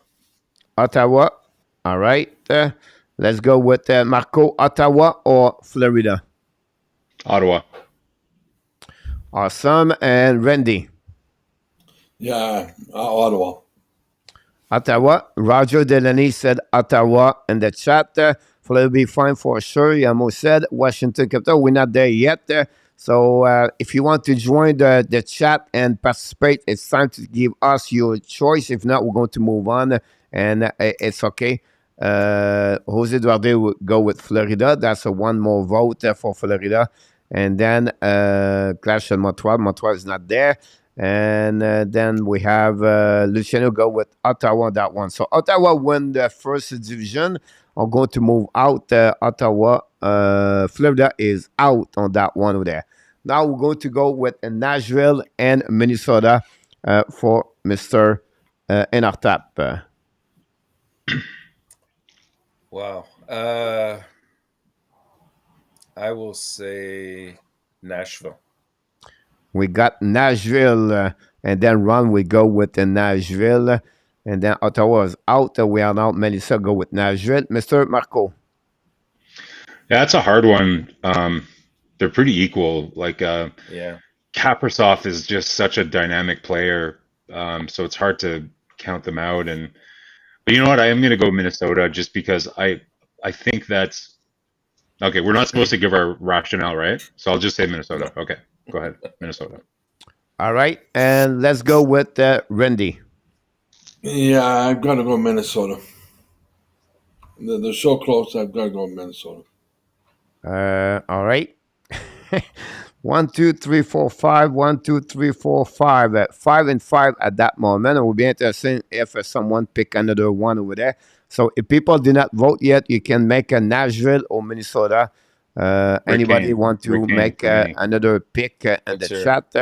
Ottawa. All right. Let's go with Marco, Ottawa or Florida? Ottawa. Awesome. And Randy? Yeah, Ottawa. Ottawa. Roger Delaney said Ottawa in the chat. Florida will be fine for sure. Yamo said Washington Capital. We're not there yet. So if you want to join the chat and participate, it's time to give us your choice. If not, we're going to move on. And it's okay. Jose Duarte will go with Florida. That's a 1 more vote for Florida. And then Clash and Montreal. Montreal is not there. And then we have Luciano go with Ottawa on that one. So Ottawa won the first division. I'm going to move out Ottawa. Florida is out on that one over there. Now we're going to go with Nashville and Minnesota for Mr. Inartap. Wow. I will say Nashville. We got Nashville, and then Ron, we go with Nashville. And then Ottawa is out. We are now Melissa go with Nashville. Mr. Marco. Yeah, that's a hard one. They're pretty equal. Like Yeah. Kaprasov is just such a dynamic player, so it's hard to count them out. And but you know what? I am going to go Minnesota just because I think that's okay. We're not supposed to give our rationale, right? So I'll just say Minnesota. Okay, go ahead, Minnesota. All right, and let's go with Randy. Yeah, I've got to go Minnesota. They're so close. I've got to go Minnesota. All right. 1, 2, 3, 4, 5. 1, 2, 3, 4, 5. 5 and 5 at that moment. It will be interesting if someone pick another one over there. So if people did not vote yet, you can make a Nashville or Minnesota. Anybody Kane. want to Rick Kane make for me. another pick in What's the your- chat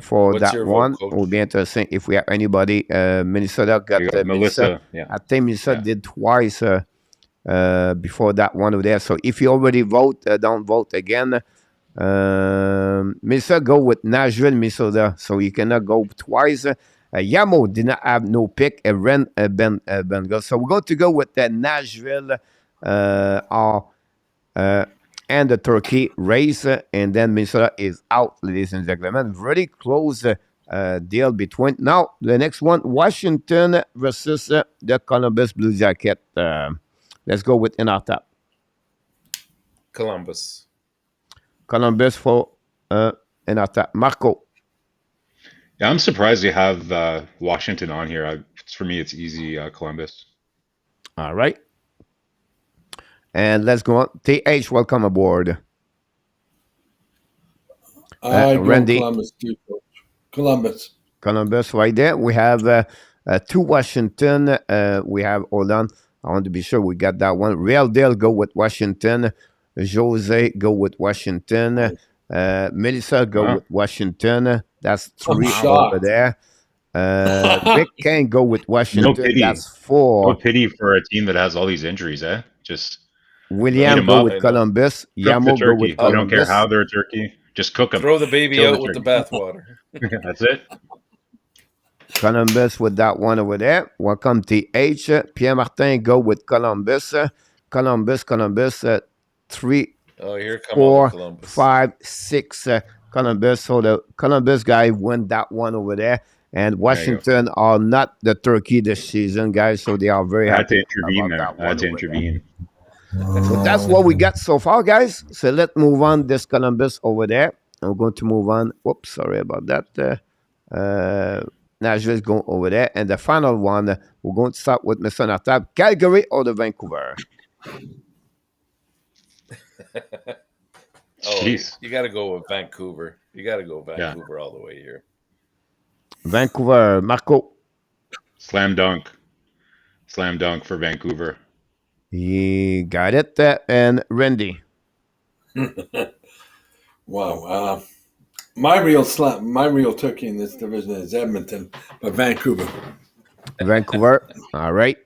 for what's that your vote, one? Coach? It will be interesting if we have anybody. Minnesota got You got Melissa. Yeah. I think Minnesota Yeah. did twice before that one over there. So if you already vote, don't vote again. Minnesota go with Nashville, Minnesota. So you cannot go twice. Yamo did not have no pick. Ben go. So we're going to go with Nashville and the Turkey race. And then Minnesota is out, ladies and gentlemen. Very close deal between. Now, the next one, Washington versus the Columbus Blue Jacket. Let's go with in our top. Columbus. Columbus for in our top. Marco. Yeah, I'm surprised you have Washington on here. For me, it's easy Columbus. All right. And let's go on. TH, welcome aboard. I go Randy. Columbus too, Coach. Columbus. Columbus right there. We have two Washington. We have, hold on. I want to be sure we got that one. Real Dale go with Washington. Jose go with Washington. Melissa go with Washington. That's 3 shocked. over there. Rick can go with Washington. No pity. That's 4. No pity for a team that has all these injuries, eh? Just William Eat 'em go up. with Columbus. cook the Yamo go turkey. with We don't care Columbus. how they're a turkey. Just cook them. Throw the baby Kill the out with the turkey. bathwater. That's it. Columbus with that one over there. Welcome TH. Pierre Martin go with Columbus. Columbus. 3, Oh, here come 4, Columbus. 5, 6. Columbus. So the Columbus guy won that one over there. And Washington are not the turkey this season, guys. So they are very I had to happy intervene about there. that I had one to over there. intervene. So that's what we got so far, guys. So let's move on. This Columbus over there. I'm going to move on. Whoops, sorry about that. Nashville's going over there. And the final one, we're going to start with Mr. Natab. Calgary or the Vancouver? Oh, Jeez. you got to go with Vancouver. You got to go Vancouver all the way here. Vancouver. Marco. Slam dunk. Slam dunk for Vancouver. He got it. And Randy. Wow. My real turkey in this division is Edmonton, but Vancouver. Vancouver. All right.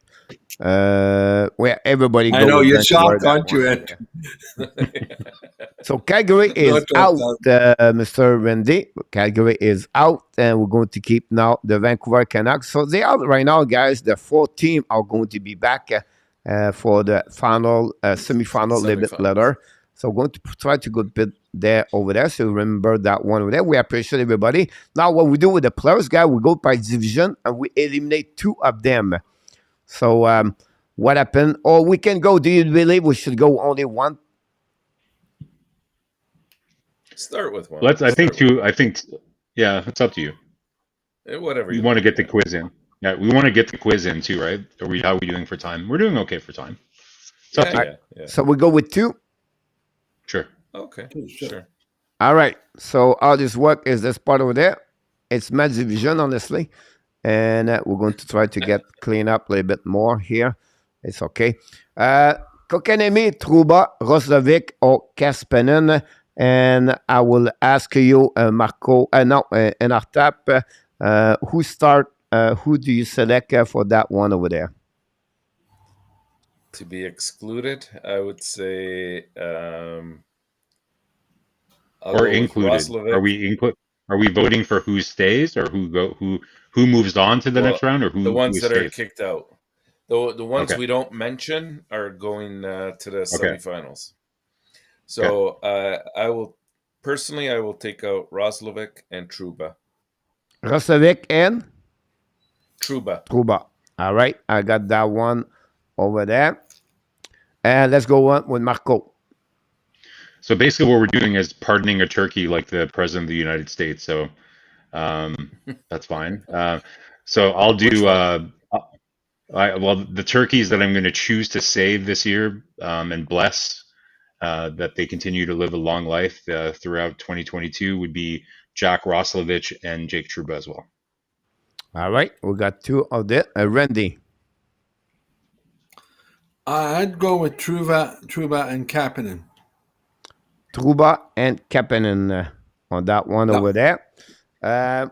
Where everybody goes. I know you're Vancouver, shocked, that aren't you, one. Ed? So Calgary is Not out, that. Mr. Randy. Calgary is out, and we're going to keep now the Vancouver Canucks. So they are right now, guys. The 4 team are going to be back for the final semi-final limit Semifinals. letter. So we're going to try to go a bit there over there. So remember that one over there. We appreciate everybody. Now what we do with the players, guys, we go by division and we eliminate 2 of them. So what happened? Or we can go. Do you believe we should go only 1? Start with one. I think two. I think, yeah, it's up to you. Whatever We you want to like. get the quiz in. Yeah, we want to get the quiz in too, right? How are we doing for time? We're doing okay for time. It's up to you. Yeah. So we go with 2. Sure. Okay. Sure. Sure. All right. So how this work is this part over there. It's my division, honestly. And we're going to try to get clean up a little bit more here. It's okay. Kokanemi, Trouba, Roslovic, or Kaspenen. And I will ask you, Marco, in our tap, who do you select for that one over there? To be excluded, I would say I'll Or go with included. Roslovic. Are we voting for who stays or who moves on to the next round or who the ones that are stays? kicked out. The ones Okay. we don't mention are going to the Okay. semifinals. So I will take out Roslovic and Truba. Roslovic and Truba. Truba. All right, I got that one over there. And let's go on with Marco. So basically, what we're doing is pardoning a turkey like the president of the United States. So that's fine. So I'll Which do. one? Well, the turkeys that I'm going to choose to save this year and bless that they continue to live a long life throughout 2022 would be Jack Roslovich and Jake Truba as well. All right, we got two of that. Randy. I'd go with Truba and Kapanen. Truba and Kapanen on that one over there.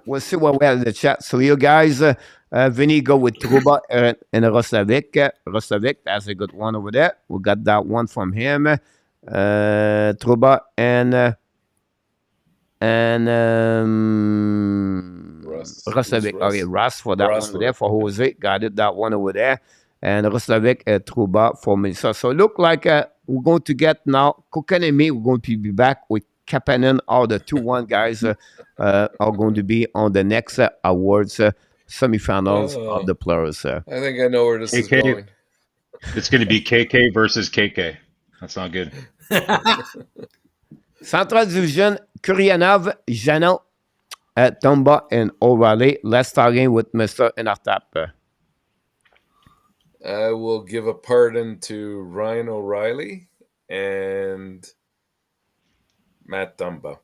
We'll see what we have in the chat. So you guys, Vinny, go with Truba and Roslovic. Roslovic, that's a good one over there. We got that one from him. Truba and Roslovic. Okay, Russ for that one over there. For Jose, got it. That one over there. And Roslovic Truba for Melissa. So look like we're going to get now Kokanemi. We're going to be back with Kapanen. All the 2-1 guys are going to be on the next awards semifinals of the players. I think I know where this is going. It's going to be KK versus KK. That's not good. Central Division, Kuryanov, Janon, Tomba, and O'Reilly. Let's start again with Mr. Inartap. I will give a pardon to Ryan O'Reilly and Matt Dumba.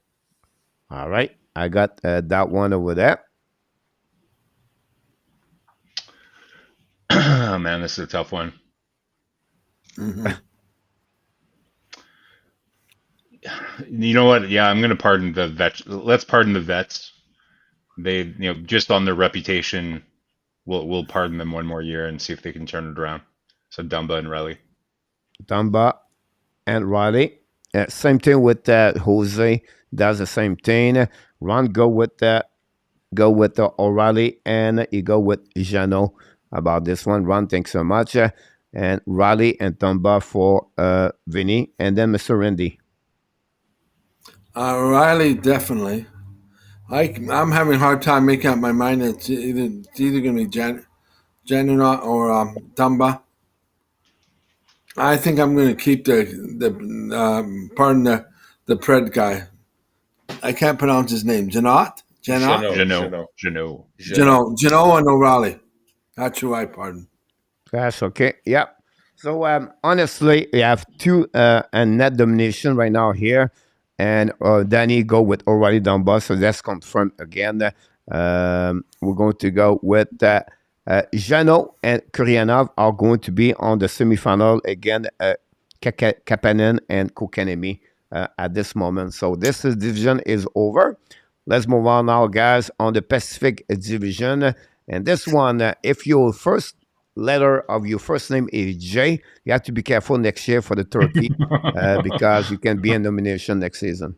All right. I got that one over there. Oh, man, this is a tough one. Mm-hmm. You know what? Yeah, I'm going to pardon the vets. Let's pardon the vets. They, just on their reputation, we'll pardon them one more year and see if they can turn it around. So Dumba and Riley. Dumba and Riley. Same thing with Jose. Does the same thing. Ron go with O'Reilly, and you go with Jano about this one. Ron, thanks so much. And Riley and Dumba for Vinny, and then Mr. Randy. Riley, definitely. I'm having a hard time making up my mind. It's either going to be Janunot or Dumba. I think I'm going to keep the Pred guy. I can't pronounce his name. Janot and O'Reilly. That's who I pardon. That's okay. Yep. So honestly, we have two net domination right now here. And Danny go with O'Reilly Dumba, so that's confirmed again. We're going to go with Jano and Kuryanov are going to be on the semifinal again. Kapanen and Kokanemi at this moment. So this division is over. Let's move on now, guys, on the Pacific Division. And this one, if your first letter of your first name is J, you have to be careful next year for the turkey because you can be in nomination next season.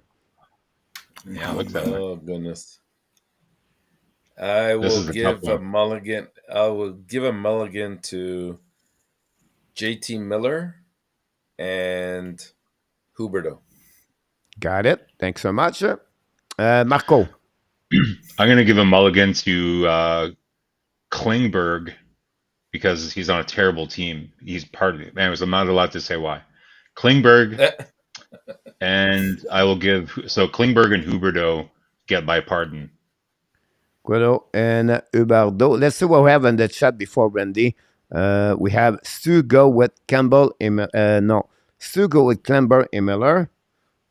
Yeah, looks that way. Oh goodness! I will give a mulligan. I will give a mulligan to JT Miller and Huberto. Got it. Thanks so much, Marco. I'm going to give a mulligan to Klingberg. Because he's on a terrible team. He's part of it. Anyways, I'm not allowed to say why. Klingberg, and I will give... So Klingberg and Huberto get my pardon. Guido and Huberto. Let's see what we have in the chat before Randy. We have Stu go with Campbell. Stu go with Klingberg and Miller.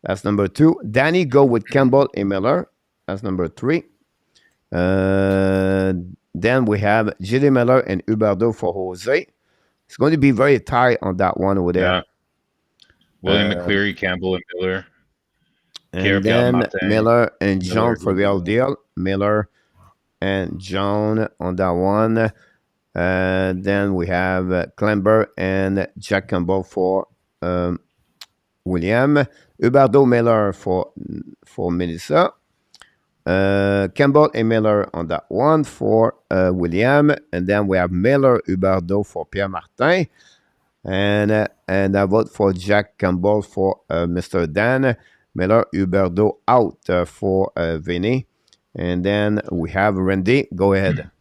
That's number 2. Danny go with Campbell and Miller. That's number 3. Then we have JD Miller and Huberto for Jose. It's going to be very tight on that one over there. Yeah. William McCleary, Campbell, and Miller. And then Miller and John for real deal. Miller and John on that one. Then we have Klingberg and Jack Campbell for William. Huberto Miller for Melissa. Campbell and Miller on that one for William. And then we have Miller, Huberdeau for Pierre Martin. And I vote for Jack Campbell for Mr. Dan. Miller, Huberdeau out for Vinny. And then we have Randy. Go ahead.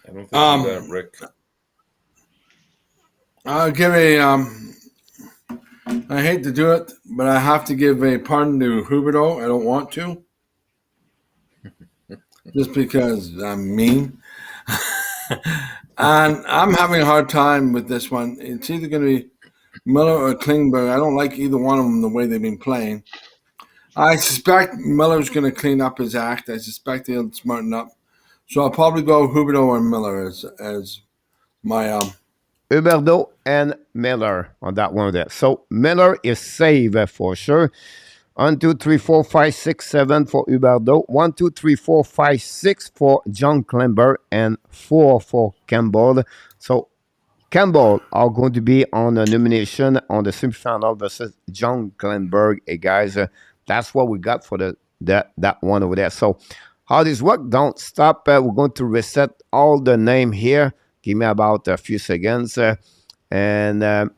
I don't think that, Rick. I'll give a. I hate to do it, but I have to give a pardon to Huberdeau. I don't want to, just because I'm mean. And I'm having a hard time with this one. It's either going to be Miller or Klingberg. I don't like either one of them the way they've been playing. I suspect Miller's going to clean up his act. I suspect he'll smarten up. So I'll probably go Huberdeau or Miller as my Huberdeau and Miller on that one there. So Miller is safe for sure. 1, 2, 3, 4, 5, 6, 7 for Huberdeau. 1, 2, 3, 4, 5, 6 for John Klingberg and 4 for Campbell. So Campbell are going to be on the nomination on the semifinal versus John Klingberg. Hey guys, that's what we got for that one over there. So how this work? Don't stop. We're going to reset all the name here. Give me about a few seconds. And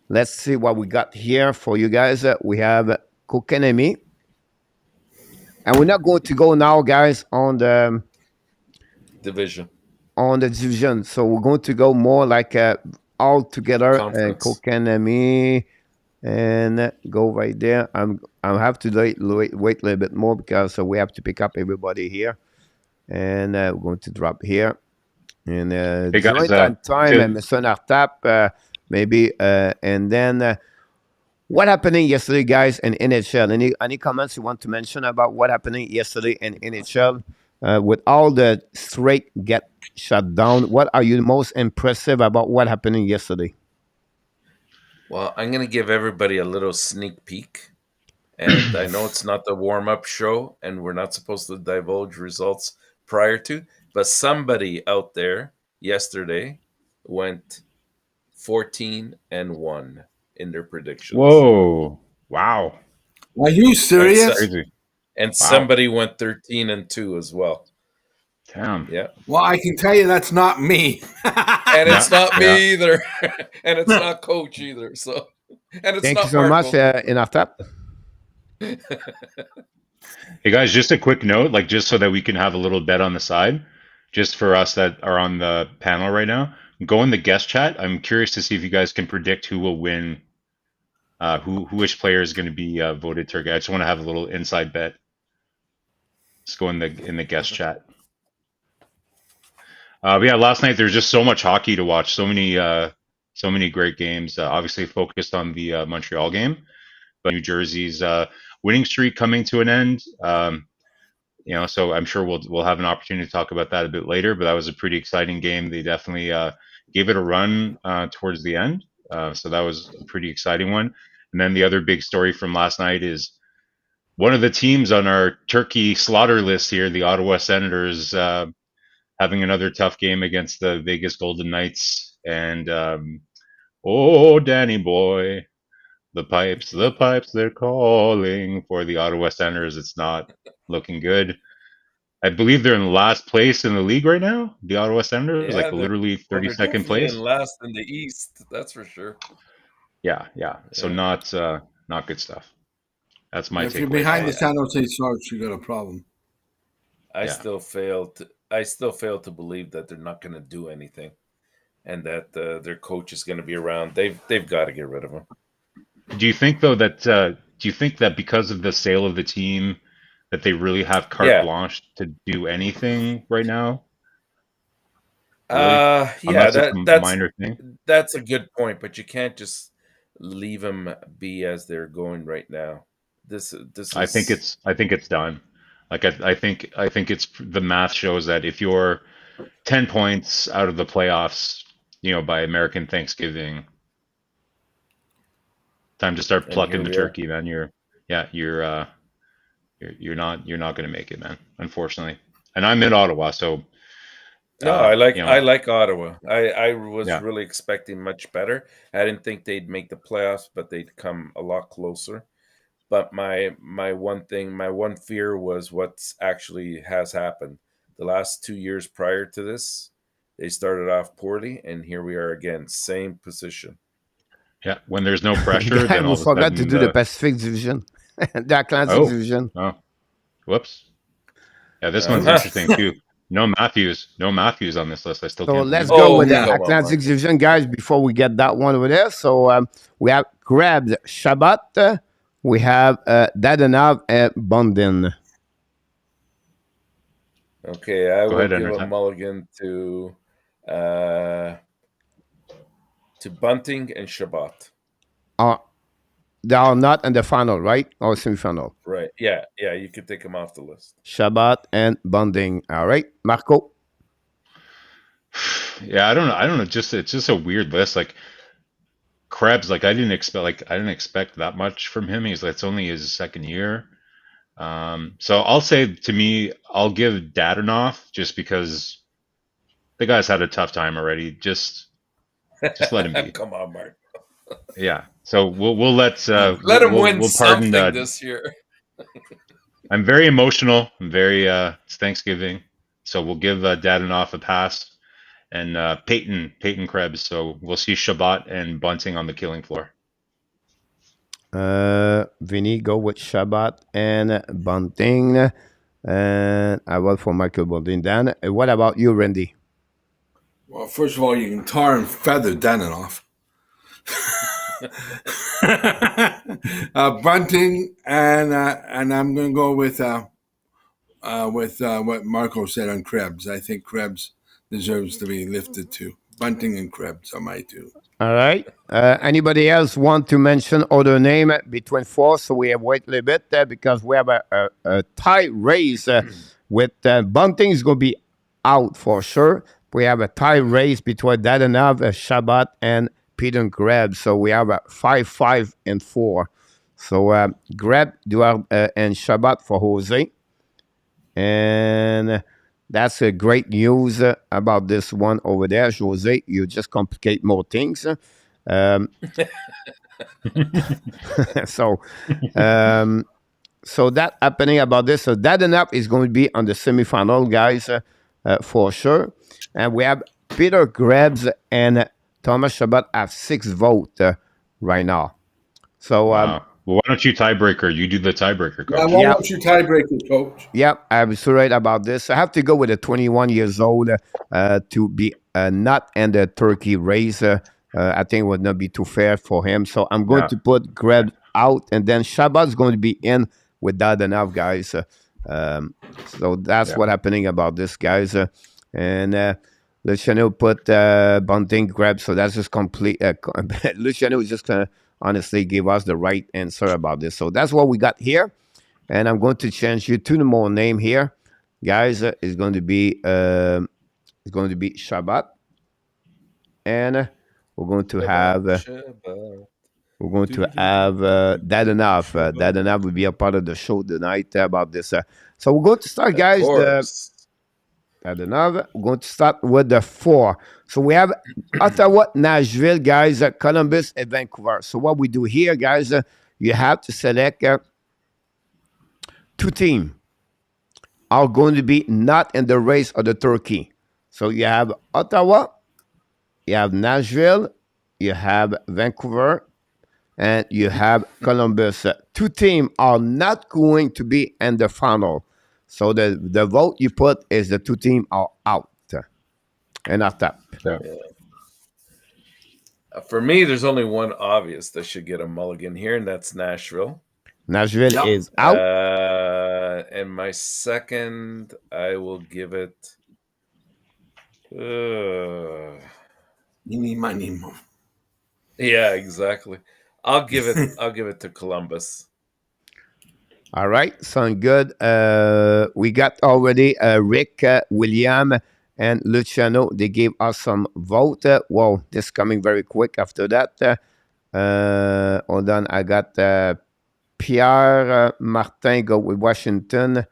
let's see what we got here for you guys. We have Kokanemi. And we're not going to go now, guys, on the division. On the division. So we're going to go more like all together. Kokanemi. And go right there. I have to wait a little bit more because we have to pick up everybody here. And we're going to drop here. And hey guys, joint on time and Mr. Nartap, maybe. And then what happening yesterday, guys, in NHL? Any comments you want to mention about what happening yesterday in NHL? With all the straight get shut down, what are you most impressive about what happening yesterday? Well, I'm going to give everybody a little sneak peek. And I know it's not the warm-up show, and we're not supposed to divulge results prior to, but somebody out there yesterday went 14-1 in their predictions. Whoa. Wow. Are you serious? Crazy. And somebody went 13-2 as well. Damn. Yeah. Well, I can tell you that's not me. And it's not me either. And it's not Coach either. So, and it's Thank not you so Marco. much, Nartap. Hey guys, just a quick note, like just so that we can have a little bet on the side, just for us that are on the panel right now, go in the guest chat. I'm curious to see if you guys can predict who will win, which player is going to be voted turkey. I just want to have a little inside bet. Let's go in the guest chat. But yeah, last night there's just so much hockey to watch, so many great games. Obviously focused on the Montreal game, but New Jersey's winning streak coming to an end. You know, so I'm sure we'll have an opportunity to talk about that a bit later. But that was a pretty exciting game. They definitely gave it a run towards the end. So that was a pretty exciting one. And then the other big story from last night is one of the teams on our turkey slaughter list here, the Ottawa Senators, having another tough game against the Vegas Golden Knights. And oh, Danny boy, the pipes, they're calling for the Ottawa Senators. It's not looking good. I believe they're in last place in the league right now. The Ottawa Senators, like literally 32nd place. In last in the East, that's for sure. Yeah. So not good stuff. That's my take. If you're behind the San Jose Sharks, you got a problem. I still fail to believe that they're not going to do anything, and that their coach is going to be around. They've got to get rid of him. Do you think though that because of the sale of the team, that they really have carte blanche to do anything right now? Really? That's a minor thing. That's a good point, but you can't just leave them be as they're going right now. This is. I think it's done. Like I think it's the math shows that if you're 10 points out of the playoffs, you know, by American Thanksgiving, time to start plucking the turkey, man. You're not going to make it, man. Unfortunately, and I'm in Ottawa, so. No, I like Ottawa. I was really expecting much better. I didn't think they'd make the playoffs, but they'd come a lot closer. But my one fear was what's actually has happened. The last 2 years prior to this, they started off poorly, and here we are again, same position. Yeah, when there's no pressure, Guy, then all we of a forgot to sudden do the Pacific Division, the Atlantic Division. oh, whoops. Yeah, this one's interesting too. No Matthews on this list. I still So can't. let's believe it. go with yeah. the Atlantic Division, guys, before we get that one over there. So we have Krebs, Shabbat, we have Dadanov, and Bondin. Okay, I will ahead, give a Anderson. mulligan to Bunting and Shabbat. They are not in the final, right? Or semi-final. Right. Yeah, you could take them off the list. Shabbat and Bonding. All right, Marco. Yeah, I don't know. It's just a weird list. Like Krebs, I didn't expect that much from him. It's only his second year. So I'll say, to me, I'll give Dadanoff just because the guy's had a tough time already. Just let him be. Come on, Mark. Yeah. So we'll let him win we'll something pardon this year. I'm very emotional. I'm very it's Thanksgiving, so we'll give Dadanoff a pass, and Peyton Krebs. So we'll see Shabbat and Bunting on the killing floor. Vinny, go with Shabbat and Bunting. And I vote for Michael Bunting. Dan, what about you, Randy? Well, first of all, you can tar and feather Dadanov. Bunting, and I'm going to go with what Marco said on Krebs. I think Krebs deserves to be lifted too. Bunting and Krebs are my two. All right. Anybody else want to mention other name between four? So we have wait a little bit because we have a tie race with Bunting is going to be out for sure. We have a tie race between Dadanov, Shabbat, and Peter Krebs. So we have a 5, 5, and 4. So Greb, Duarte, and Shabbat for Jose. And that's a great news about this one over there, Jose. You just complicate more things. So that happening about this. So Dadanov is going to be on the semifinal, guys, for sure. And we have Peter Krebs and Thomas Shabbat have 6 votes right now. So Well, why don't you tiebreaker? You do the tiebreaker, coach. Yeah, why don't you tiebreaker, coach? Yep, I'm so right about this. I have to go with a 21 years old to be not in the turkey race. I think it would not be too fair for him. So I'm going to put Greb out, and then Shabbat's going to be in with Dadanov, guys. So that's what happening about this, guys. And Luciano put Bunting, Greb. So that's just complete. Luciano is just going to honestly give us the right answer about this. So that's what we got here. And I'm going to change you to the more name here, guys. It's going to be Shabbat, and we're going to have Dadanov. Dadanov will be a part of the show tonight about this. So we're going to start, guys. Dadanov. We're going to start with the 4. So we have Ottawa, Nashville, guys, Columbus, and Vancouver. So what we do here, guys, you have to select 2 teams are going to be not in the race of the turkey. So you have Ottawa, you have Nashville, you have Vancouver, and you have Columbus. 2 teams are not going to be in the final. So the vote you put is the 2 teams are out and off top. Yeah. For me, there's only one obvious that should get a mulligan here, and that's Nashville. Nashville is out. And my second, I will give it. Money. Yeah, exactly. I'll give it to Columbus. All right, sound good. We got already Rick, William, and Luciano. They gave us some vote. Well, this coming very quick after that. Hold on, I got Pierre Martin go with Washington.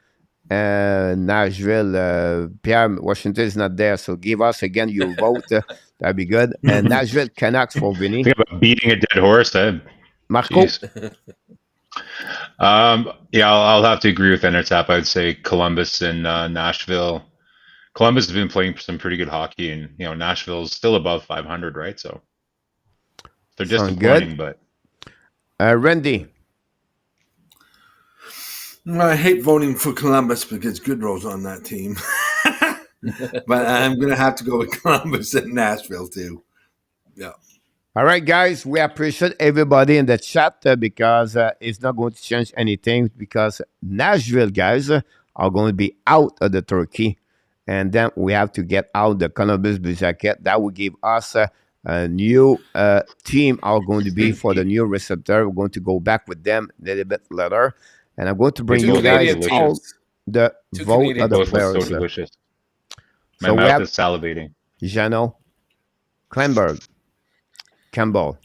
Nashville, Pierre Washington is not there, so give us again your vote. That'd be good. And Nashville Canucks for Vinny. Think about beating a dead horse, then. Marco. Yeah, I'll have to agree with Enertap. I'd say Columbus and Nashville. Columbus has been playing some pretty good hockey, and Nashville's still above 500, right? So they're Sound good. disappointing, but Randy. I hate voting for Columbus because Goodrow's on that team. But I'm going to have to go with Columbus and Nashville, too. Yeah. All right, guys, we appreciate everybody in the chat because it's not going to change anything because Nashville guys are going to be out of the turkey. And then we have to get out the Columbus Blue Jacket. That will give us a new team are going to be for the new receptor. We're going to go back with them a little bit later. And I'm going to bring Two you guys Canadian all teams. the Two vote Canadian of the both look players. so delicious. My So we mouth have is salivating. Jeannot, Kleinberg, Campbell,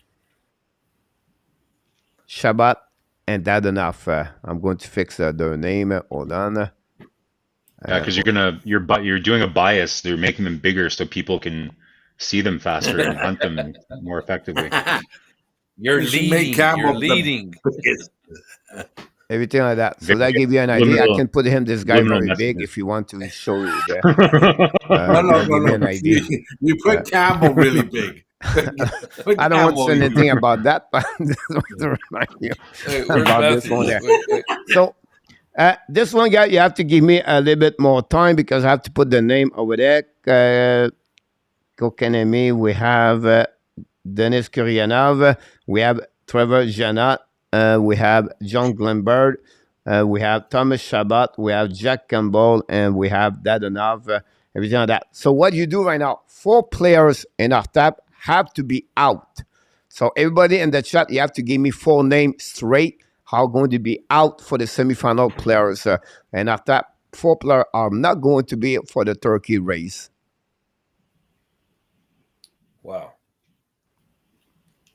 Shabbat, and Dadonov. I'm going to fix their name. Hold on. Yeah, because you're doing a bias. They're making them bigger so people can see them faster and hunt them more effectively. You're You should make leading. Campbell You're the leading. Everything like that. So Very that give you an idea. I subliminal- can put him this guy subliminal very messages. big if you want to show you there. No. Give you an idea. You put Campbell really big. Put I don't want to Campbell say really anything big. about that, but I just want to remind you Wait, where's about this Matthew? one there. Wait. So this one guy, you have to give me a little bit more time because I have to put the name over there. Kokanemi, we have Denis Kuryanov, we have Trevor Janot, we have John Glenberg, we have Thomas Shabbat, we have Jack Campbell, and we have Dadonov, everything like that. So what you do right now, 4 players in our tab have to be out. So everybody in the chat, you have to give me 4 names straight how going to be out for the semifinal players. And after that, 4 players are not going to be for the turkey race. Wow.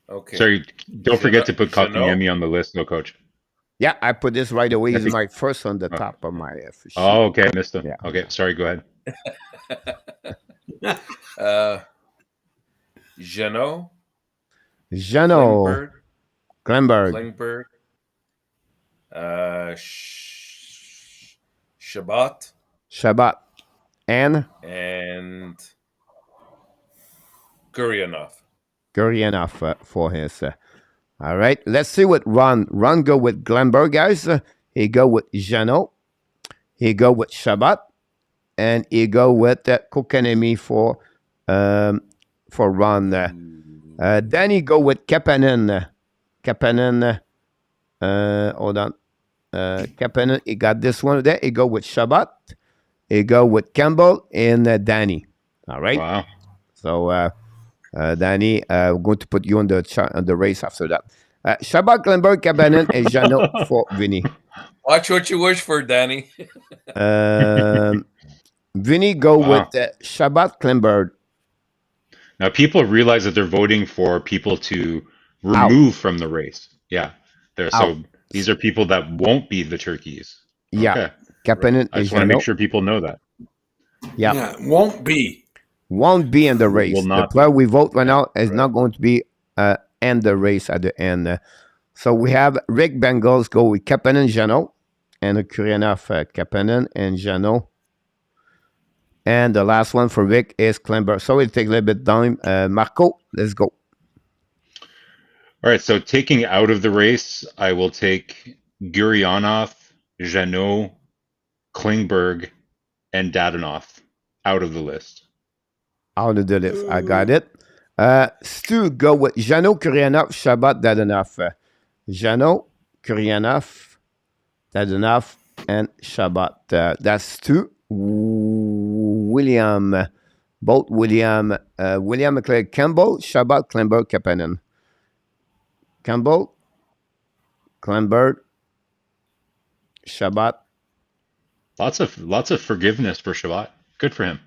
Okay. Sorry, don't forget to put Jeannot? Kotkaniemi on the list, though, Coach. Yeah, I put this right away. He's think- my first on the top of my sheet. Oh, okay, I missed him. Yeah. Okay, sorry, go ahead. Jeannot, Jeannot, Glenberg, Klingberg, Shabbat, Shabbat, and and Guryanov. Guryanov for his. All right, let's see what Ron go with Glenberg, guys. He go with Jeannot. He go with Shabbat. And he go with Kokanemi for Ron. Danny go with Kapanen. Hold on. Kapanen, he got this one there. He go with Shabbat. He go with Campbell and Danny. All right. Wow. So Danny, we're going to put you on the race after that. Shabbat, Glenberg, Kapanen, and Jeannot for Vinny. Watch what you wish for, Danny. Vinny go Wow. with Shabbat, Glenberg. Now, people realize that they're voting for people to remove from the race. Yeah. So these are people that won't be the turkeys. Yeah. Okay. Kapanen I and just want to make Jeannot. sure people know that. Yeah. Won't be. Won't be in the race. Will The not player we vote right now is not going to be in the race at the end. So we have Rick Bengals go with Kapanen, Jeannot, and Kuryanov, Kapanen and Jeannot. And the last one for Rick is Klember. So it'll take a little bit of time. Marco, let's go. All right. So taking out of the race, I will take Guryanov, Jeannot, Klingberg, and Dadonov out of the list. Out of the list. I got it. Stu, go with Jeannot, Kuryanov, Shabbat, Dadonov. Jeannot, Kuryanov, Dadonov, and Shabbat. That's Stu. William, both William McClary, Campbell, Shabbat, Klemberg, Kapanen. Campbell, Klemberg, Shabbat. Lots of forgiveness for Shabbat. Good for him.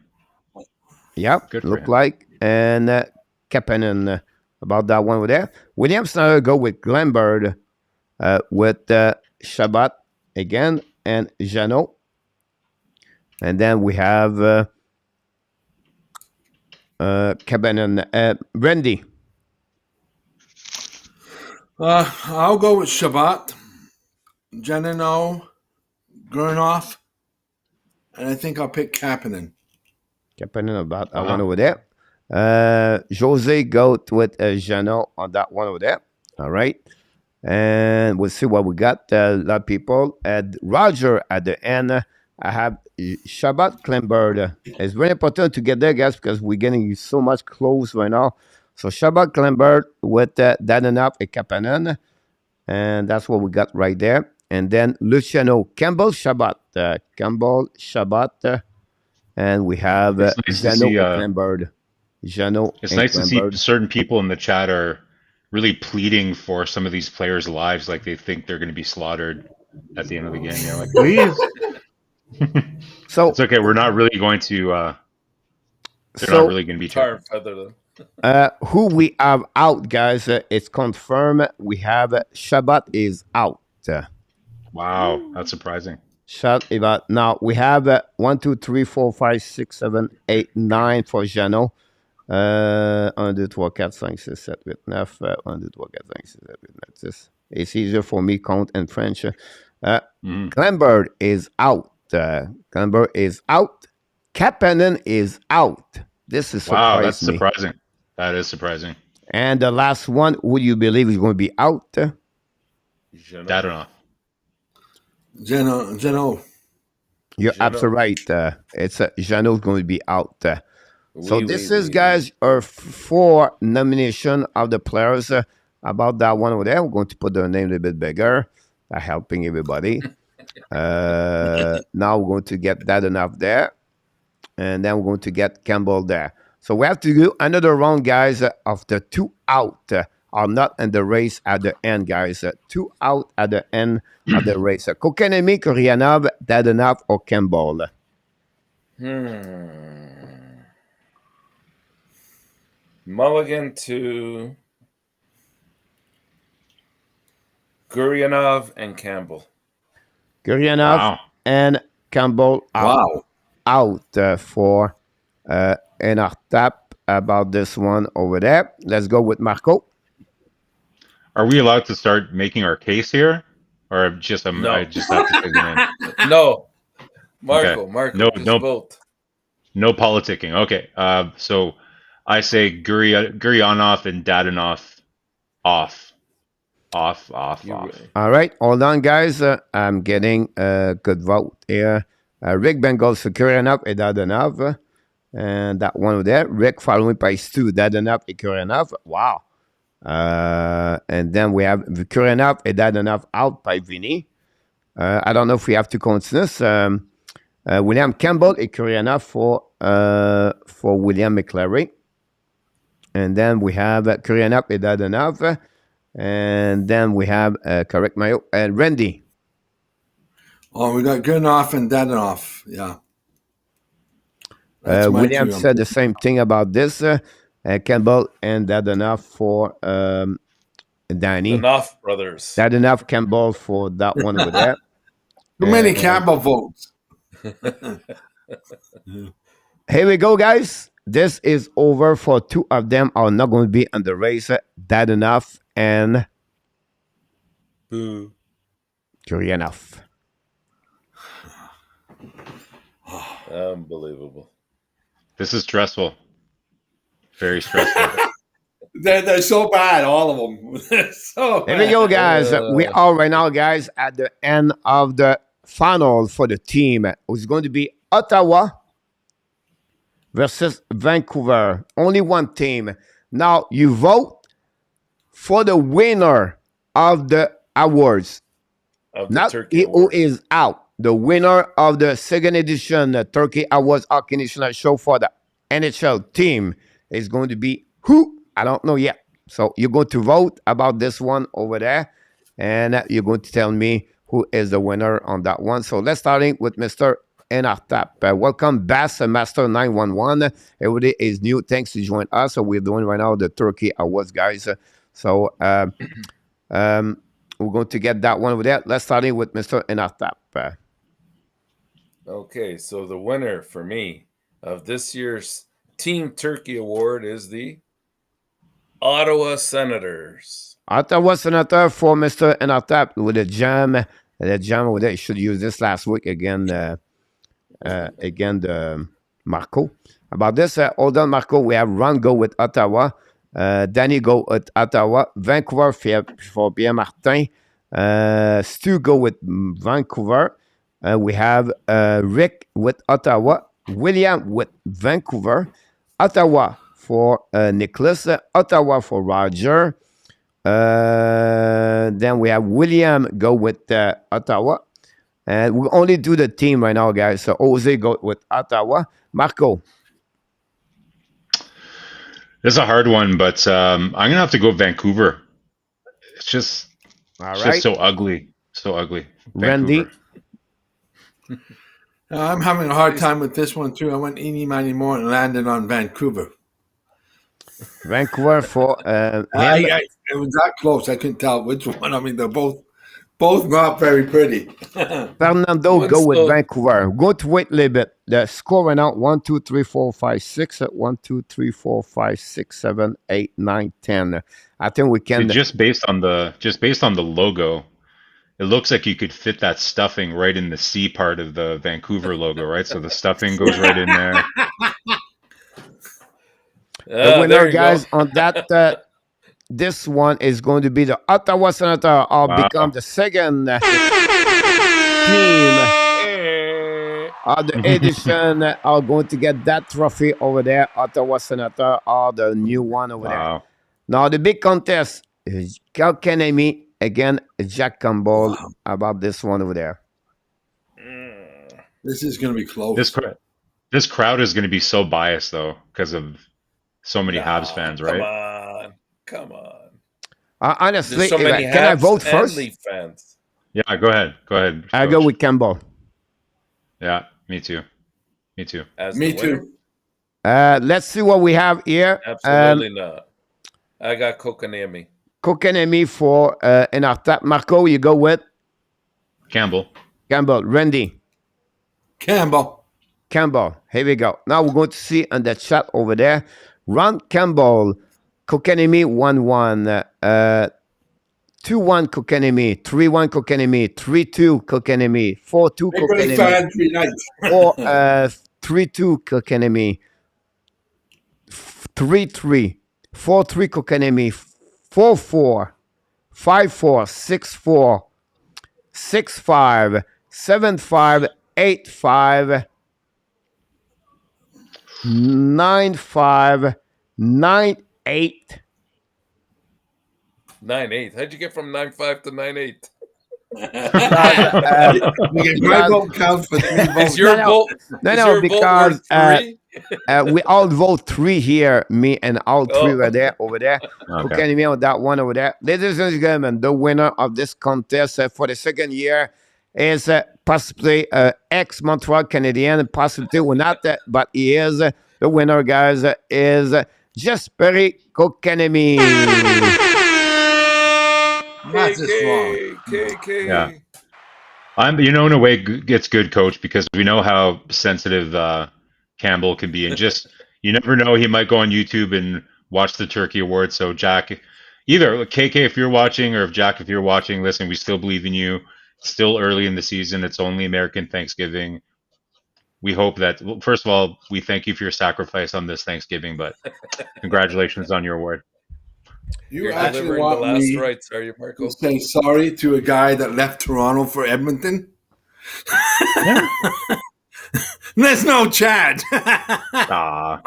Yep, Good for look him. like. And Kapanen, about that one over there. William Snyder go with Glenberg, with Shabbat again, and Jeannot. And then we have Kapanen. Randy. I'll go with Shabbat. Janino, Gurnoff, and I think I'll pick Kapanen. Kapanen about that one over there. Jose goat with Jano on that one over there. All right. And we'll see what we got. A lot of people. And Roger at the end. I have Shabbat Clembird. It's very important to get there, guys, because we're getting so much close right now. So Shabbat Clembird with Dadenap and Kapanen. And that's what we got right there. And then Luciano Campbell Shabbat. Campbell Shabbat. And we have It's nice to see, Jano Clembird. Jano it's and nice to see Clembird. certain people in the chat are really pleading for some of these players' lives, like they think they're going to be slaughtered at the end of the game. You're like, please. So It's okay. We're not really going to. They're So- not really going to be. Tar and feather them. who we have out, guys? It's confirmed. We have Shabbat is out. Wow, that's surprising. Shabbat is out. Now we have 1, 2, 3, 4, 5, 6, 7, 8, 9 for Jano. 1, 2, 3, 4, 5, 6, 7, 8, 9. 1, 2, 3, 4, 5, 6, 7, 8, 9. It's easier for me count in French. Clembird is out. Clembird is out. Kapanen is out. This is Wow, that's surprising. surprising. That is surprising. And the last one, would you believe is going to be out? Dadenov. Jano. You're Jano. absolutely right. It's Jano's going to be out. So Oui, this oui, is, oui. guys, our 4 nomination of the players. About that one over there, we're going to put their name a little bit bigger, helping everybody. Now we're going to get that enough there, and then we're going to get Campbell there. So we have to do another round, guys, of the 2 out are not in the race at the end, guys. 2 out at the end of the race. Kokanemi, Koreanov, Dadenov, or Campbell. Mulligan to Guryanov and Campbell. Koreanov Wow. and Campbell out. Wow. For an tap about this one over there. Let's go with Marco. Are we allowed to start making our case here, or just No. I just have to say the name? No. Marco, Okay. Marco. No, just no. vote. No politicking. Okay. So I say Guryanov and Dadenov off. Off. All right, hold on, guys. I'm getting a good vote here. Rick Bengal, Koreanov and Dadenov. And that one over there. Rick following by Stu, Dadenov and Koreanov. Wow. And then we have Koreanov and Dadenov out by Vinny. I don't know if we have to consider this. William Campbell and Koreanov for William McClary. And then we have Koreanov and Dadenov. And then we have, correct Mayo, and Randy. Oh, we got Gurnoff and Dadenoff. Yeah. That's my William two. said the same thing about this. Campbell and Dadenov for Danny. Enough, brothers. Dadenov, Campbell for that one over there. Too many And- Campbell votes. Here we go, guys. This is over for 2 of them are not going to be on the race. Dadenov and Boo. Koreanov. Unbelievable. This is stressful. Very stressful. They're so bad, all of them. They're so Here we bad. go, guys. We are right now, guys, at the end of the final for the team. It's going to be Ottawa versus Vancouver. Only one team. Now you vote for the winner of the awards. Of the Not Turkey who Award. is out. The winner of the second edition Turkey Awards Hockey National Show for the NHL team is going to be who? I don't know yet. So you're going to vote about this one over there, and you're going to tell me who is the winner on that one. So let's start with Mr. Enartap. Welcome, Bass Master 911. Everybody is new. Thanks to join us. So we're doing right now the Turkey Awards, guys. So we're going to get that one over there. Let's start with Mr. Enartap. Okay, so the winner for me of this year's Team Turkey Award is the Ottawa Senators. Ottawa Senator for Mr. Enartap with a jam That jam over there, he should use this last week again, Marco. About this, hold on, Marco. We have Ron go with Ottawa. Danny go with Ottawa. Vancouver for Pierre Martin. Stu go with Vancouver. We have Rick with Ottawa. William with Vancouver. Ottawa for Nicholas. Ottawa for Roger. Then we have William go with Ottawa. And we only do the team right now, guys. So Jose go with Ottawa. Marco. This is a hard one, but I'm gonna have to go Vancouver. It's just, just so ugly, so ugly. Randy. I'm having a hard time with this one too. I went eeny, miny, more and landed on Vancouver. Vancouver for him. It was that close. I couldn't tell which one. I mean, they're both not very pretty. Fernando go with Vancouver. Go to wait a little bit. The score right now 1, 2, 3, 4, 5, 6. 1, 2, 3, 4, 5, 6, 7, 8, 9, 10. I think we can. Just based on the logo, it looks like you could fit that stuffing right in the C part of the Vancouver logo, right? So the stuffing goes right in there. The winner, guys, on that. This one is going to be the Ottawa Senator. I'll become the second team of the edition. Are going to get that trophy over there. Ottawa Senator are the new one over there. Now the big contest is Kalkanemi again. Jack Campbell about this one over there. This is going to be close. This crowd is going to be so biased though because of so many Habs fans, right? Come on. Honestly, so many can I vote first? Fans. Yeah, go ahead. I go with Campbell. Yeah, me too. Me too. Let's see what we have here. Absolutely not. I got Kokanemi. Kokanemi for in our top. Marco, you go with Campbell. Randy. Campbell. Here we go. Now we're going to see on the chat over there. Ron Campbell. Kokanemi 1-1, 2-1 Kokanemi, 3-1 Kokanemi, 3-2 Kokanemi, 4-2 Kokanemi, 3-2 Kokanemi, 3-3, 4-3 Kokanemi, 4-4, 5-4, 6-4, 6-5, 7-5, 8-5, 9-5, 9-8. 9-8. How'd you get from 9-5 to 9-8? My vote counts for 3 votes. No, because we all vote 3 here. Me and all 3 were there over there. Okay, me on that one over there. Ladies and gentlemen, the winner of this contest for the second year is possibly ex-Montreal Canadien. Possibly or not, but he is the winner, guys. Is Jesperi Kokanemi. Yeah. In a way, it's good, Coach, because we know how sensitive Campbell can be. And just, you never know, he might go on YouTube and watch the Turkey Awards. So, Jack, either KK, if you're watching, or if Jack, if you're watching, listen, we still believe in you. It's still early in the season. It's only American Thanksgiving. We hope that, well, first of all, we thank you for your sacrifice on this Thanksgiving, but congratulations on your award. You actually want me rights, are you, Marco? to say sorry to a guy that left Toronto for Edmonton? There's no Chad. But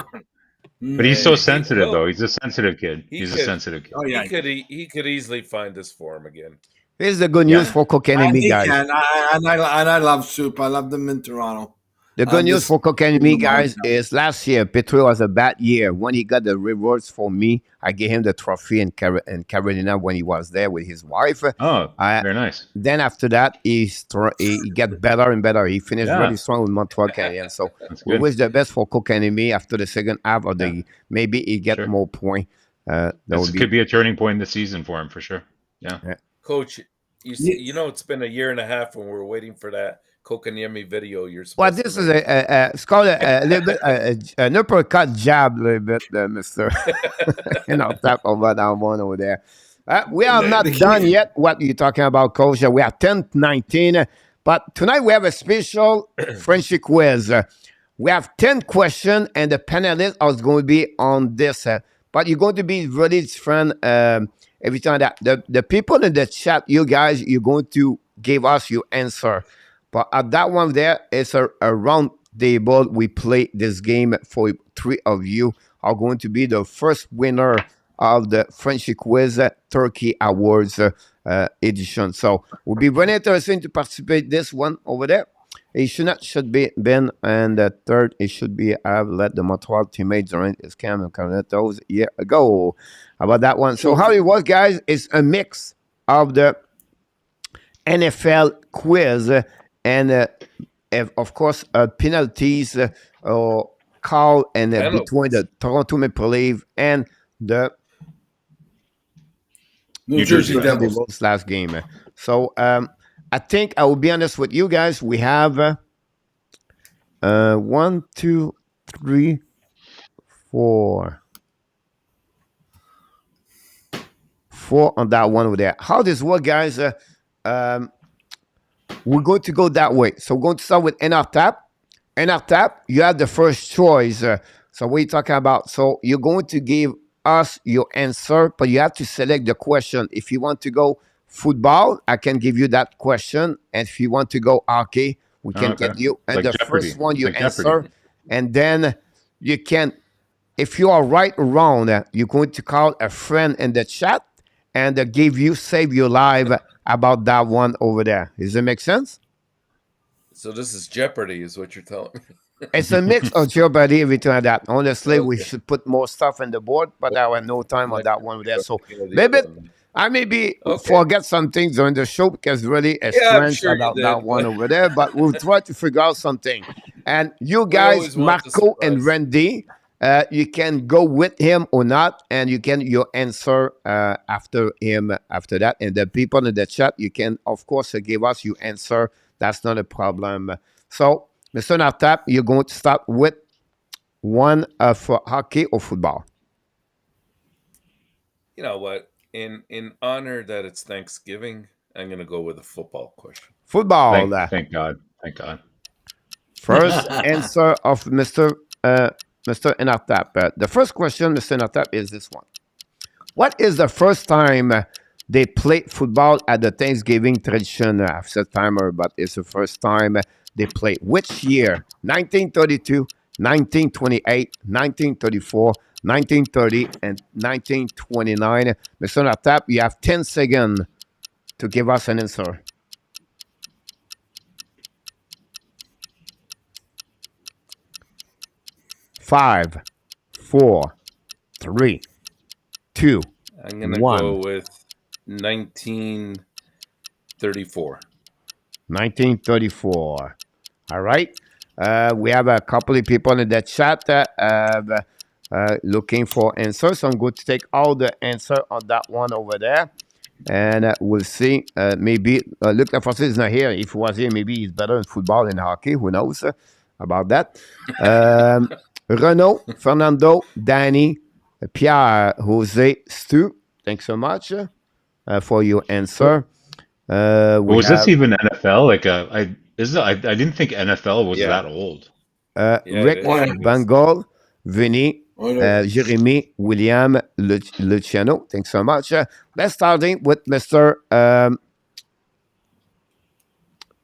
he's so sensitive, though. He's a sensitive kid. He's a sensitive kid. Oh, yeah. He could easily find this form again. Here's the good news for Kokanemi, guys. And I love Soup. I love them in Toronto. The good news for Kokanemi, guys, is last year, PETRY was a bad year. When he got the rewards for me, I gave him the trophy in Carolina when he was there with his wife. Oh, very nice. Then after that, he got better and better. He finished really strong with Montreal Canadiens. So we wish the best for Kokanemi after the second half of the maybe he get more points. This could be a turning point in the season for him, for sure. Yeah. Coach, you know, it's been a year and a half when we're waiting for that Kokanemi video. This is it's called a little bit an uppercut jab, a little bit, Mister. Tap over that one over there. We are not done yet. What you're talking about, Coach? We are 10-19. But tonight we have a special friendship quiz. We have 10 questions, and the panelists are going to be on this. But you're going to be really different every time that the people in the chat, you guys, you're going to give us your answer. But at that one there, it's a round table. We play this game for 3 of you are going to be the first winner of the Friendship Quiz Turkey Awards edition. So will be very interesting to participate this one over there. It should be Ben, and the third it should be I've let the Montreal teammate during his camp and those a year ago. How about that one? So how it was, guys, is a mix of the NFL quiz and of course penalties call and between the Toronto Maple Leafs and the New Jersey Devils last game. So I think I will be honest with you guys. We have 1, 2, 3, 4 on that one over there. How this work, guys? We're going to go that way. So we're going to start with NR Tap. NR Tap, you have the first choice. So what are you talking about? So you're going to give us your answer, but you have to select the question. If you want to go football, I can give you that question. And if you want to go hockey, we can get you. And like the Jeopardy. first one you Like answer. Jeopardy. And then you can, if you are right or wrong, you're going to call a friend in the chat and save your life about that one over there. Does it make sense? So this is Jeopardy, is what you're telling me. It's a mix of Jeopardy, everything like that. Honestly, we should put more stuff on the board, but I have no time on that one over there. So maybe I maybe forget some things during the show because really it's strange about that one over there. But we'll try to figure out something. And you guys, Marco and Randy, you can go with him or not, and you can your answer after him after that. And the people in the chat, you can of course give us your answer. That's not a problem. So, Mr. Nartap, you're going to start with one for hockey or football. You know what? In honor that it's Thanksgiving, I'm going to go with a football question. Football. Thank God. Thank God. First answer of Mr. Nartap. The first question, Mr. Nartap, is this one. What is the first time they played football at the Thanksgiving tradition? I've said timer, but it's the first time they played. Which year? 1932, 1928, 1934, 1930, and 1929. Mr. Nartap, you have 10 seconds to give us an answer. 5, 4, 3, 2, I'm going to 1. go with 1934. 1934. All right. We have a couple of people in the chat looking for answers. So I'm going to take all the answer on that one over there. And we'll see. Maybe Luc Laforce is not here. If he was here, maybe he's better in football than hockey. Who knows about that? Renaud, Fernando, Danny, Pierre, Jose, Stu. Thanks so much for your answer. Was this even NFL? Like I didn't think NFL was that old. Rick, Bengal, Vinny, Jeremy, William, Luciano. Thanks so much. Let's start with Mr.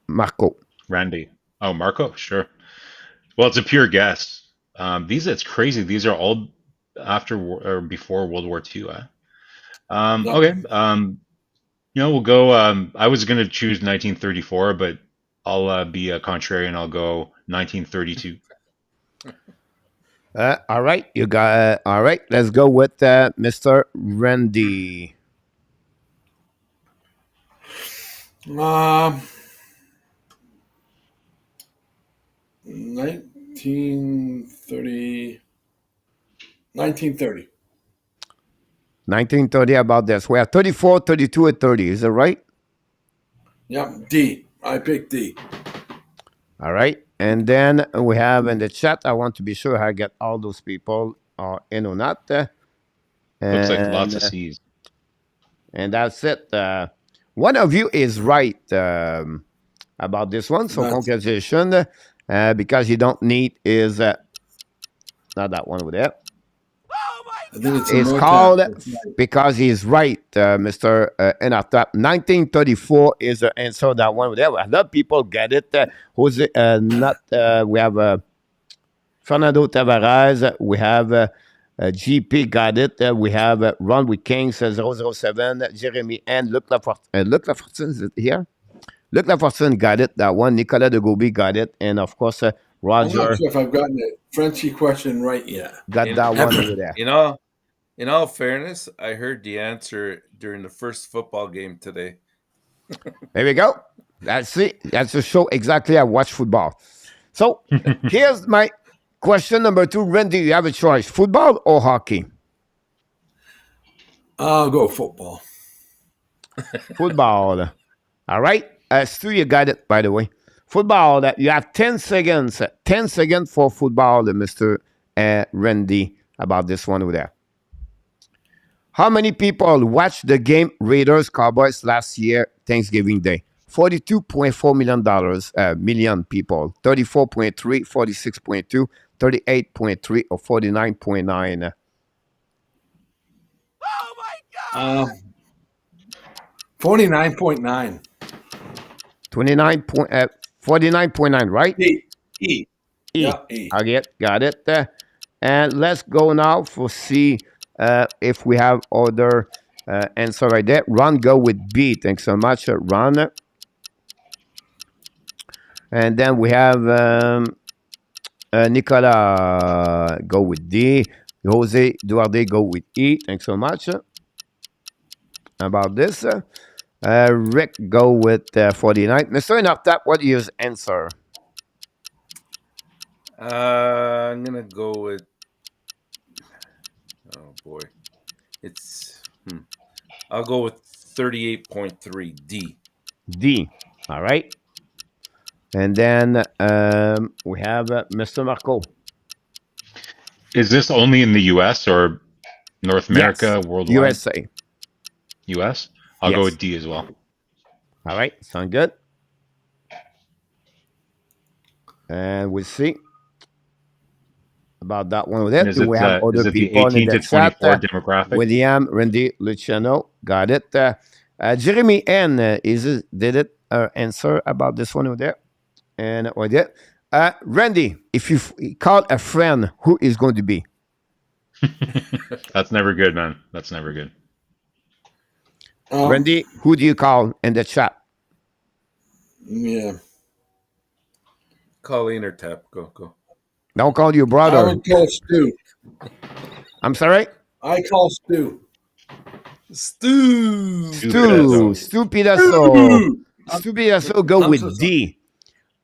Marco. Randy. Oh, Marco, sure. Well, it's a pure guess. It's crazy. These are all after or before World War II. Okay. We'll go. I was going to choose 1934, but I'll be a contrarian. I'll go 1932. All right. You got all right. Let's go with Mr. Randy. 1930. 1930. 1930 about this. We have 34, 32, and 30. Is that right? Yep. D. I picked D. All right. And then we have in the chat, I want to be sure I get all those people are in or not. Looks like lots of C's. And that's it. One of you is right about this one. So That's- congratulations. Because you don't need is not that one over there. I think it's It's more called tax. because he's right, Mr. Enartap. 1934 is the answer. That one over there. A lot of people get it. Who's not? We have Fernando Tavares. We have GP got it. We have Ron with King says 007. Jeremy and Luc Lafortune is it here. Luc Lafortune got it. That one. Nicolas de Gobi got it. And of course, I'm Roger not sure if I've gotten the Frenchy question right yet. got that one over there. In all fairness, I heard the answer during the first football game today. There we go. That's it. That's the show exactly. I watch football. So here's my question number 2. Randy, you have a choice: football or hockey? I'll go football. Football. All right. Stu, you got it, by the way. Football, you have 10 seconds. 10 seconds for football, Mr. Randy, about this one over there. How many people watched the game Raiders Cowboys last year, Thanksgiving Day? $42.4 million people. 34.3, 46.2, 38.3, or 49.9. 49.9. 49.9, right? E. E. Yeah, E. I got it. And let's go now for see if we have other answer right there. Ron, go with B. Thanks so much, Ron. And then we have Nicolas, go with D. Jose Duarte, go with E. Thanks so much about this. Rick, go with 49. Mr. Enartap, what is your answer? I'm gonna go with. Oh boy, it's. I'll go with 38.3 D. D. All right. And then we have Mr. Marco. Is this only in the U.S. or North America, Yes. worldwide? USA. U.S. I'll go with D as well. All right. Sound good. And we'll see about that one with it. Is it, We have is other it the people 18 in to the chat. 24 demographic? William, Randy, Luciano, got it. Jeremy N. Did it answer about this one over there? And or there. Randy, if you call a friend, who is going to be? That's never good, man. That's never good. Randy, who do you call in the chat? Yeah. Colleen or Tap. Go. Don't call your I brother. would call Stu. I'm sorry? I call Stu. Stu. Stu Pidaso. Stu Pidaso, go I'm with so D.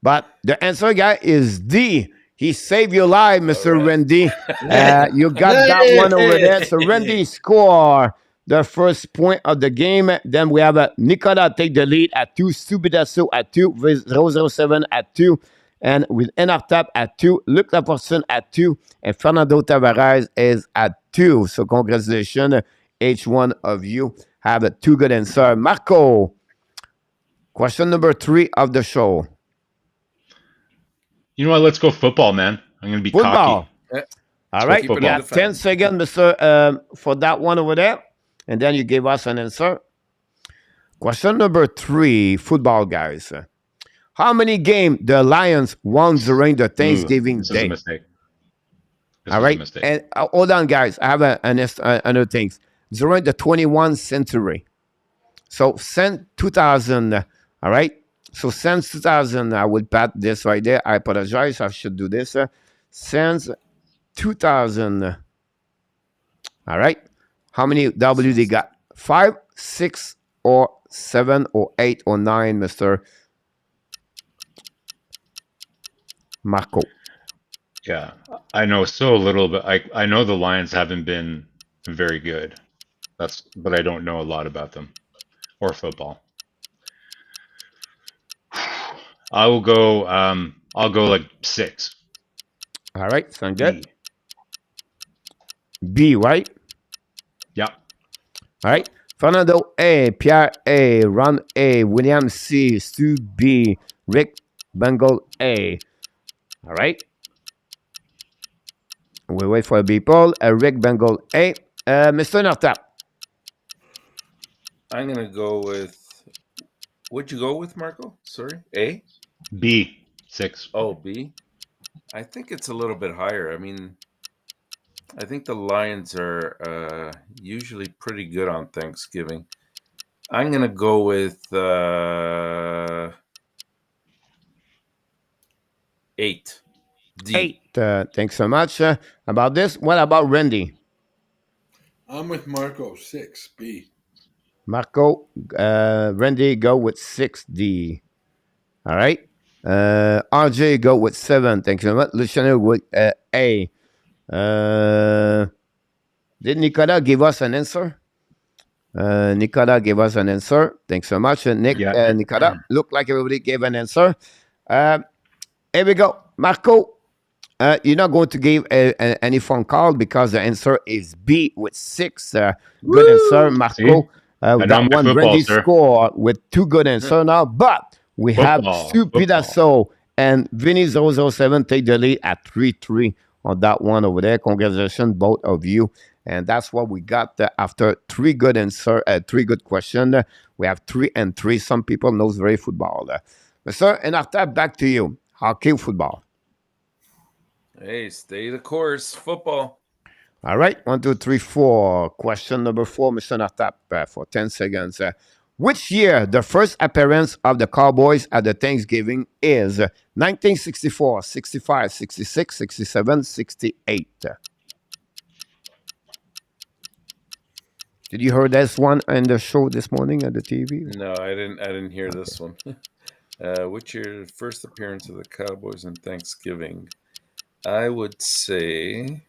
But the answer, guy, is D. He saved your life, Mr. Randy. You got that one over there. So Randy score the first point of the game. Then we have Nicolas take the lead at 2, Stu Pidaso at 2, 007 at 2, and with Enartap at 2, Luc Laporte at 2, and Fernando Tavares is at 2. So congratulations, each one of you have a 2 good answer. Marco, question number 3 of the show. You know what? Let's go football, man. I'm going to be Football. cocky. All right, football. you got 10 seconds, Mr. For that one over there. And then you gave us an answer. Question number 3, football, guys. How many games the Lions won during the Thanksgiving This is Day? a mistake. All right. And hold on, guys. I have another thing. During the 21st century. So since 2000, all right. So since 2000, I will pat this right there. I apologize. I should do this. Since 2000, all right. How many W they got? 5, 6, or 7, or 8, or 9, Mr. Marco. Yeah, I know so little, but I know the Lions haven't been very good. But I don't know a lot about them or football. I'll go like 6. All right, sound good. B, right? Yeah. All right. Fernando A, Pierre A, Ron A, William C, Stu B, Rick Bengal A. All right. We wait for people. Rick Bengal A. Mr. Nortap. I'm gonna go with. What'd you go with, Marco? Sorry, A. B 6. Oh, B. I think it's a little bit higher. I mean, I think the Lions are usually pretty good on Thanksgiving. I'm gonna go with 8. D. 8. Thanks so much about this. What about Randy? I'm with Marco, 6B. Marco, Randy, go with 6D. All right. RJ, go with 7. Thanks so much. Luciano with A. Did Nicola give us an answer? Nicola gave us an answer. Thanks so much. Nick, Yeah. Nicola, look like everybody gave an answer. Here we go. Marco, you're not going to give any phone call because the answer is B with 6. Good answer, Marco. See? know That my one football, Randy sir. score with 2 good answers now, but we have Stu Pidasso and Vinny 007 take the lead at 3-3 on that one over there. Congratulations, both of you. And that's what we got after 3 good answer, 3 good questions. We have 3 and 3. Some people knows very football. But sir, and after back to you. Hockey, football. Hey, stay the course. Football. All right, 1, 2, 3, 4. Question number 4, Mr. Natap, for 10 seconds. Which year the first appearance of the Cowboys at the Thanksgiving is? 1964, 65, 66, 67, 68. Did you hear this one in the show this morning at the TV? No, I didn't hear this one. Which year first appearance of the Cowboys on Thanksgiving? I would say.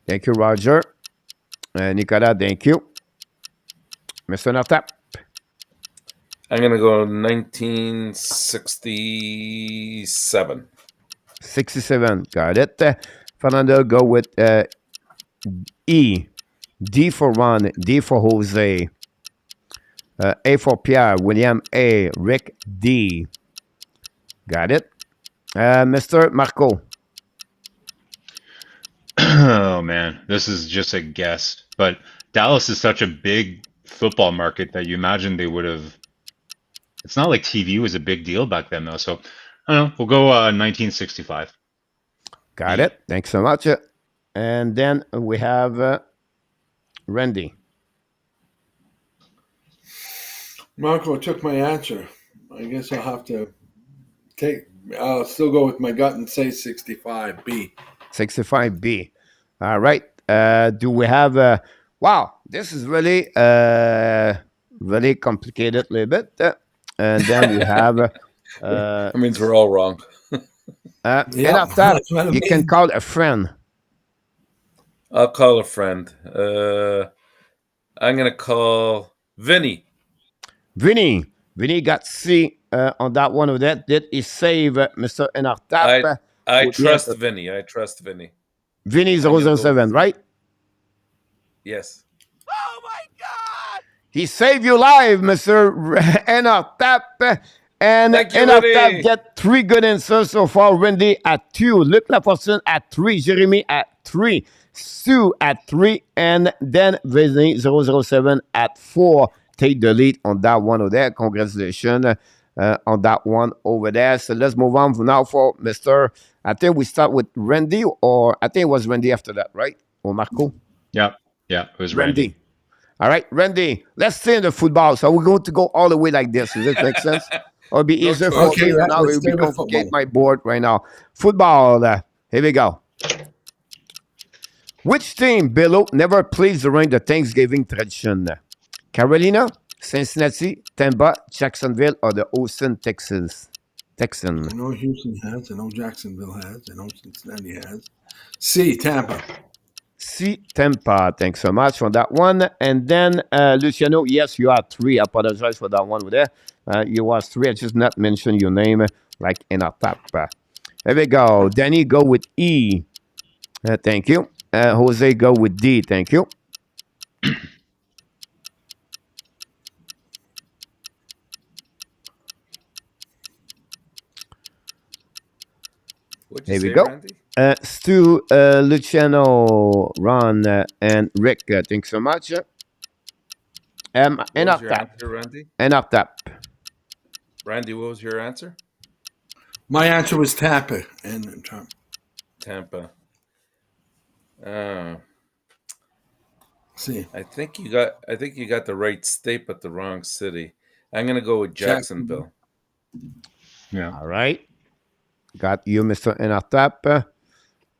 Thank you, Roger. Nicolas, thank you. Mr. Natap. I'm going to go 1967. 67, got it. Fernando, go with E. D for Ron, D for Jose. A for Pierre, William A, Rick D. Got it. Mr. Marco. Oh man, this is just a guess, but Dallas is such a big football market that you imagine they would have. It's not like TV was a big deal back then, though. So I don't know. We'll go 1965. Got it. Thanks so much. And then we have Randy. Marco took my answer. I guess I'll have to I'll still go with my gut and say 65B. 65B. All right. Do we have wow, this is really really complicated a little bit. And then we have That means we're all wrong. and after you can call a friend. I'll call a friend. I'm going to call Vinny. Vinny got C on that one of that. Did he save Mr. Enartap? I trust Vinny. I trust Vinny. Vinny 007, right? Yes. Oh my God! He saved you live, Mr. Enartap. And Enartap get 3 good answers so far. Randy at 2, Luc Lafortune at 3, Jeremy at 3, Stu at 3, and then Vinny 007 at 4. Take the lead on that one over there. Congratulations on that one over there. So let's move on now for Mr. I think we start with Randy, or I think it was Randy after that, right? Or Marco? Yeah, it was Randy. All right, Randy, let's stay in the football. So we're going to go all the way like this. Does it make sense? Or be easier for me right now? It will be complicate my board right now. Football, here we go. Which team below never plays during the Thanksgiving tradition? Carolina, Cincinnati, Tampa, Jacksonville, or the Austin, Texas? Texan. I know Houston has. I know Jacksonville has. I know Cincinnati has. C, Tampa. C, Tampa. Thanks so much for that one. And then, Luciano, yes, you are 3. I apologize for that one over there. You was 3. I just not mentioned your name like in our top. There we go. Danny, go with E. Thank you. Jose, go with D. Thank you. What'd you Here we say, go. Randy? Stu, Luciano, Ron, and Rick. Thanks so much. What was Enough your tap. answer, Randy? Enough tap. Randy, what was your answer? My answer was Tampa. And Tampa. see, I think you got the right state, but the wrong city. I'm gonna go with Jacksonville. Yeah. All right. Got you, Mr. Enough tap.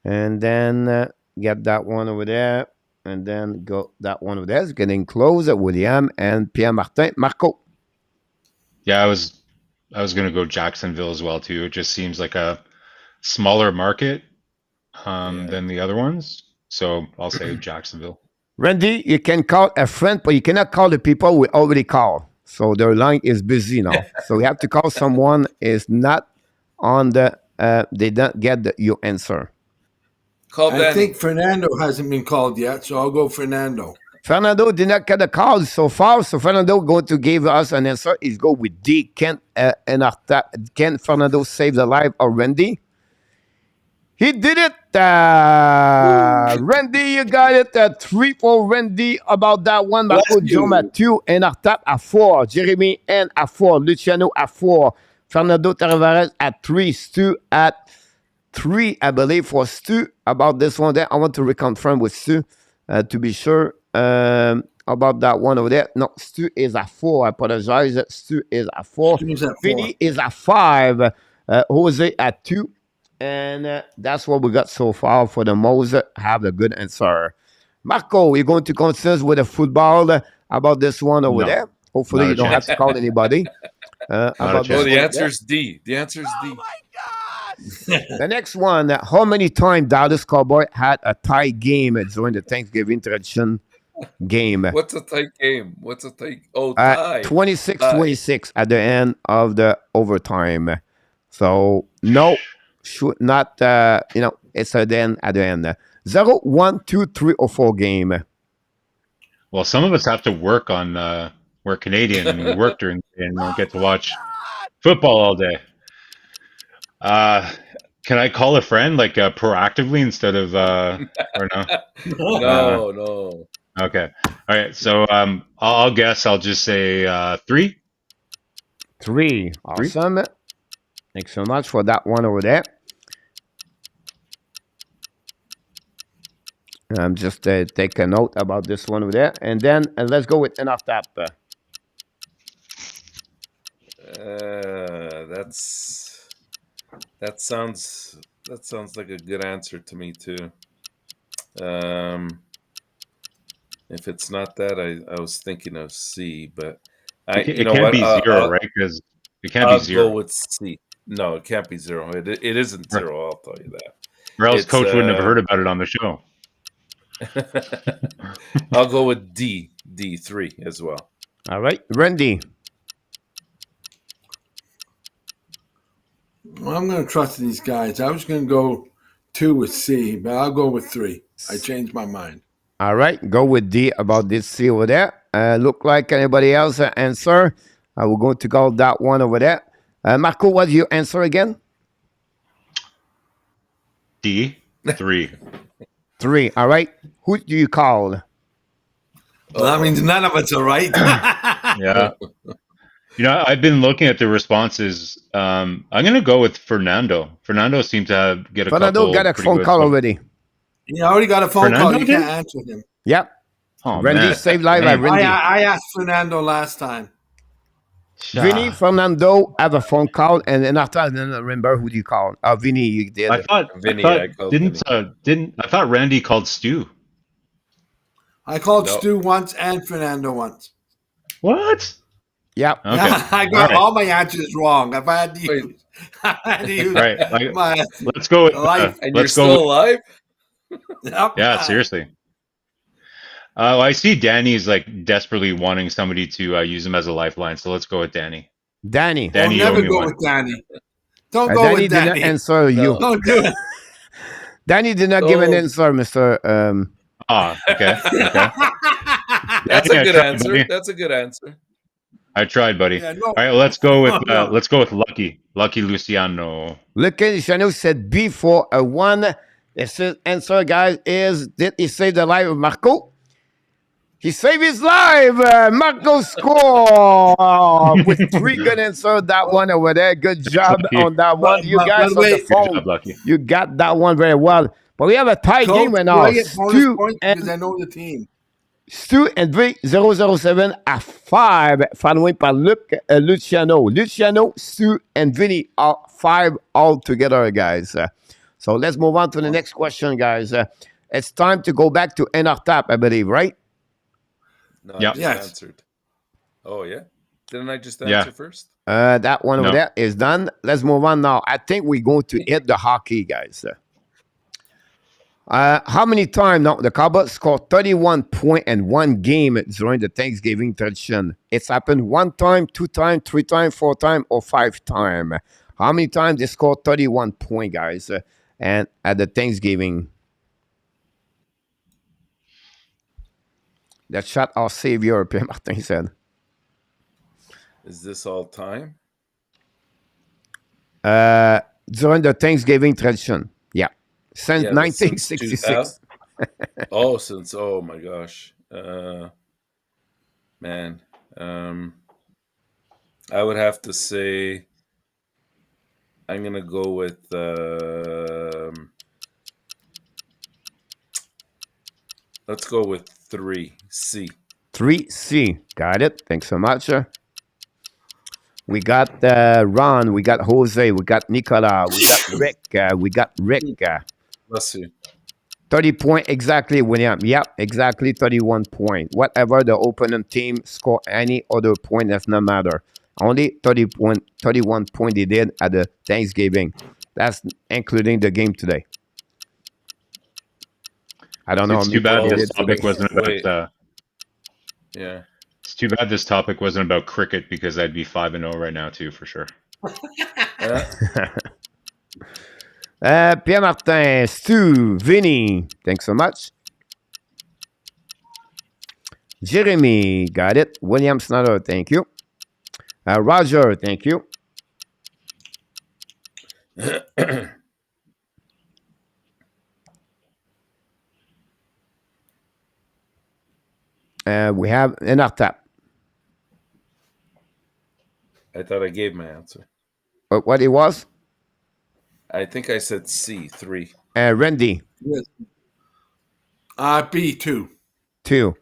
And then get that one over there. And then go that one over there. It's getting close. William and Pierre Martin. Marco. Yeah, I was gonna go Jacksonville as well too. It just seems like a smaller market than the other ones. So I'll say Jacksonville. Randy, you can call a friend, but you cannot call the people we already called. So their line is busy now. So we have to call someone is not on the they don't get your answer. Call I Danny. think Fernando hasn't been called yet, so I'll go Fernando. Fernando did not get a call so far, so Fernando going to give us an answer. He's go with D. Can Fernando save the life of Randy? He did it. Randy, you got it. 3 for Randy about that one. Marco Jom at 2. And Artap at 4. Jeremy N at 4. Luciano at 4. Fernando Tavares at 3. Stu at 3, I believe, for Stu about this one there. I want to reconfirm with Stu to be sure about that one over there. No, Stu is at 4. I apologize. Stu is at 4. Vinny is at 5. Jose at 2. And that's what we got so far for the most have a good answer. Marco, we're going to consist with the football about this one over there. Hopefully you don't have to call anybody. About this the answer is D. The answer is D. Oh my God! The next one, how many times Dallas Cowboy had a tie game during the Thanksgiving tradition game? What's a tight game? What's a tight? Oh, tie. 26-26 at the end of the overtime. So no, should not. It's at the end. 0, 1, 2, 3, or 4 game. Well, some of us have to work on. We're Canadian and we work during the day and we don't get to watch football all day. Can I call a friend like proactively instead of or no? No. Okay. All right. So I'll guess. I'll just say 3. 3. Awesome. Thanks so much for that one over there. I'm just take a note about this one over there, and then let's go with enough tap. That sounds like a good answer to me too. If it's not that, I was thinking of C, but it can't be 0, right? Because it can't be 0. I'll go with C. No, it can't be 0. It isn't 0. I'll tell you that. Or else Coach wouldn't have heard about it on the show. I'll go with D. D3 as well. All right, Randy. Well, I'm going to trust these guys. I was going to go 2 with C, but I'll go with 3. I changed my mind. All right, go with D about this C over there. Look like anybody else answer. We're going to call that one over there. Marco, what's your answer again? D, 3. 3. All right. Who do you call? Well, that means none of us are right. Yeah. I've been looking at the responses. I'm going to go with Fernando. Fernando seemed to get a Fernando got a phone call already. You already got a phone Fernando call. You did? can't answer him. Yep. Oh, Randy saved life by Randy. I asked Fernando last time. Vinny, Fernando have a phone call, and then after I don't remember who do you call. Vinny, you did. I thought Randy called Stu. I called Stu once and Fernando once. What? Yep. Okay. I got all my answers wrong. I've had to use. Right. My Let's go with life. And you're still alive? Yeah, seriously. I see Danny's like desperately wanting somebody to use him as a lifeline, so let's go with Danny. Danny. I'll never go with Danny. Don't go Danny with did not Danny. answer you. No. Don't do it. Danny did not give an Oh. answer, Mr. Okay. That's a I good tried, answer. buddy. That's a good answer. I tried, buddy. Yeah, no. All right, let's go with No. Lucky Luciano. Lucky Luciano said B for a 1. His answer, guys, is did he save the life of Marco? He saved his life. Marco score with 3 good answers. That one over there. Good job Lucky. on that one. You By guys the on way- the Good phone, job, Lucky. you got that one very well. But we have a tie game right Do now. I get bonus Stu points and because I know the team? Stu and V007 à 5, following par Luciano. Luciano, Stu, and Vinny are 5 all together, guys. So let's move on to the next question, guys. It's time to go back to NRTAP, I believe, right? No, Yeah. I just Yes. answered. Oh, yeah? Didn't I just Yeah. answer first? That one over No. there is done. Let's move on now. I think we're going to hit the hockey, guys. How many times now the Cowboys scored 31 points in one game during the Thanksgiving tradition? It's happened 1 time, 2 times, 3 times, 4 times, or 5 times. How many times they scored 31 points, guys, and at the Thanksgiving? That shot our savior, Pierre Martin said. Is this all time? During the Thanksgiving tradition, yeah, since Yeah, that's since 1966. 2000. Oh my gosh. Man. I would have to say I'm gonna go with let's go with 3C. 3C. Got it. Thanks so much. We got Ron. We got Jose. We got Nicola. We got Rick. Let's see. 30 point exactly, William. Yep, exactly 31 point. Whatever the opponent team score any other point, that's not matter. Only 31 point they did at the Thanksgiving. That's including the game today. I don't know. It's how too many bad points they this did topic today. wasn't about. Yeah. It's too bad this topic wasn't about cricket because I'd be 5-0 right now too, for sure. Pierre Martin, Stu, Vinny, thanks so much. Jeremy, got it. William Snyder, thank you. Roger, thank you. We have an tap. I thought I gave my answer. What it was? I think I said C, 3. Randy, Yes. B2. 2.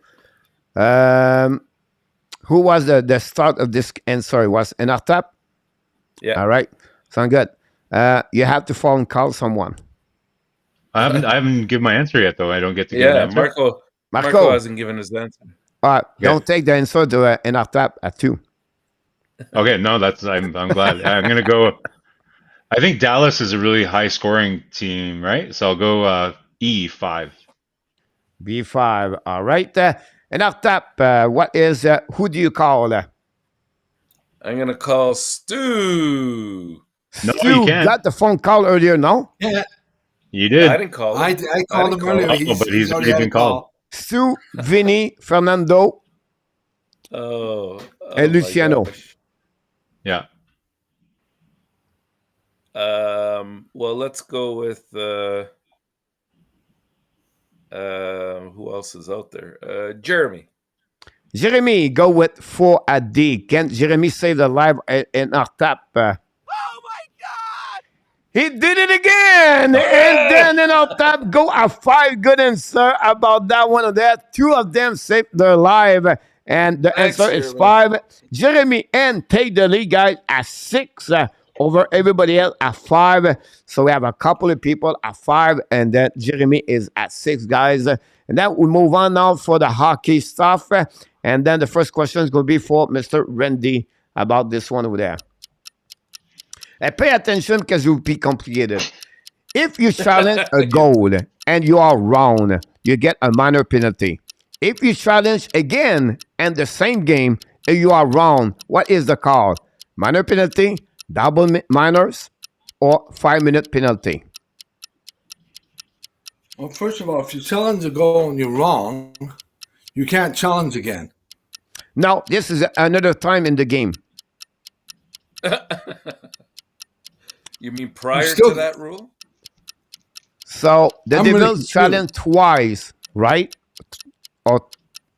Who was the start of this answer? Was an tap? Yeah. All right. Sound good. You have to phone call someone. I haven't given my answer yet, though. I don't get to give an Yeah, answer. Marco hasn't given his answer. Don't take the answer to an tap at 2. Okay, no, I'm glad. I'm gonna go. I think Dallas is a really high scoring team, right? So I'll go E5. B5. All right. And tap. What is? Who do you call? I'm gonna call Stu. No, Stu you can't. got the phone call earlier. No. Yeah, You did. I didn't call him. I called him earlier. him. Oh, but he's already already had been a call. called. Stu, Vinny, Fernando, and my Luciano. gosh. Yeah. Well, let's go with who else is out there? Jeremy. Jeremy, go with 4 at D. Can Jeremy save the life in our tap? Oh my God! He did it again! And then in our tap, go at 5 good answer about that one of that. 2 of them saved their life. And the Thanks, answer is Jeremy. 5. Jeremy and take the lead, guys, at 6 over everybody else at 5. So we have a couple of people at 5, and then Jeremy is at 6, guys. And then we move on now for the hockey stuff. And then the first question is going to be for Mr. Randy about this one over there. And pay attention because it will be complicated. If you challenge a goal and you are wrong, you get a minor penalty. If you challenge again and the same game and you are wrong, what is the call? Minor penalty, double minors, or 5-minute penalty? Well, first of all, if you challenge a goal and you're wrong, you can't challenge again. Now, this is another time in the game. You mean prior still- to that rule? So the I'm really Devils confused. challenge twice, right? Or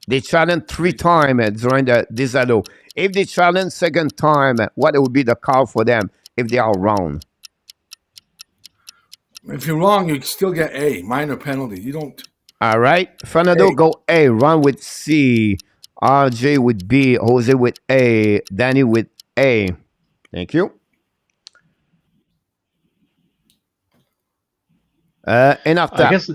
they challenge 3 times during the disallowed. If they challenge second time, what would be the call for them if they are wrong? If you're wrong, you still get a minor penalty. You don't. All right. Fernando A. go A, Ron with C, RJ with B, Jose with A, Danny with A. Thank you. And after I guess.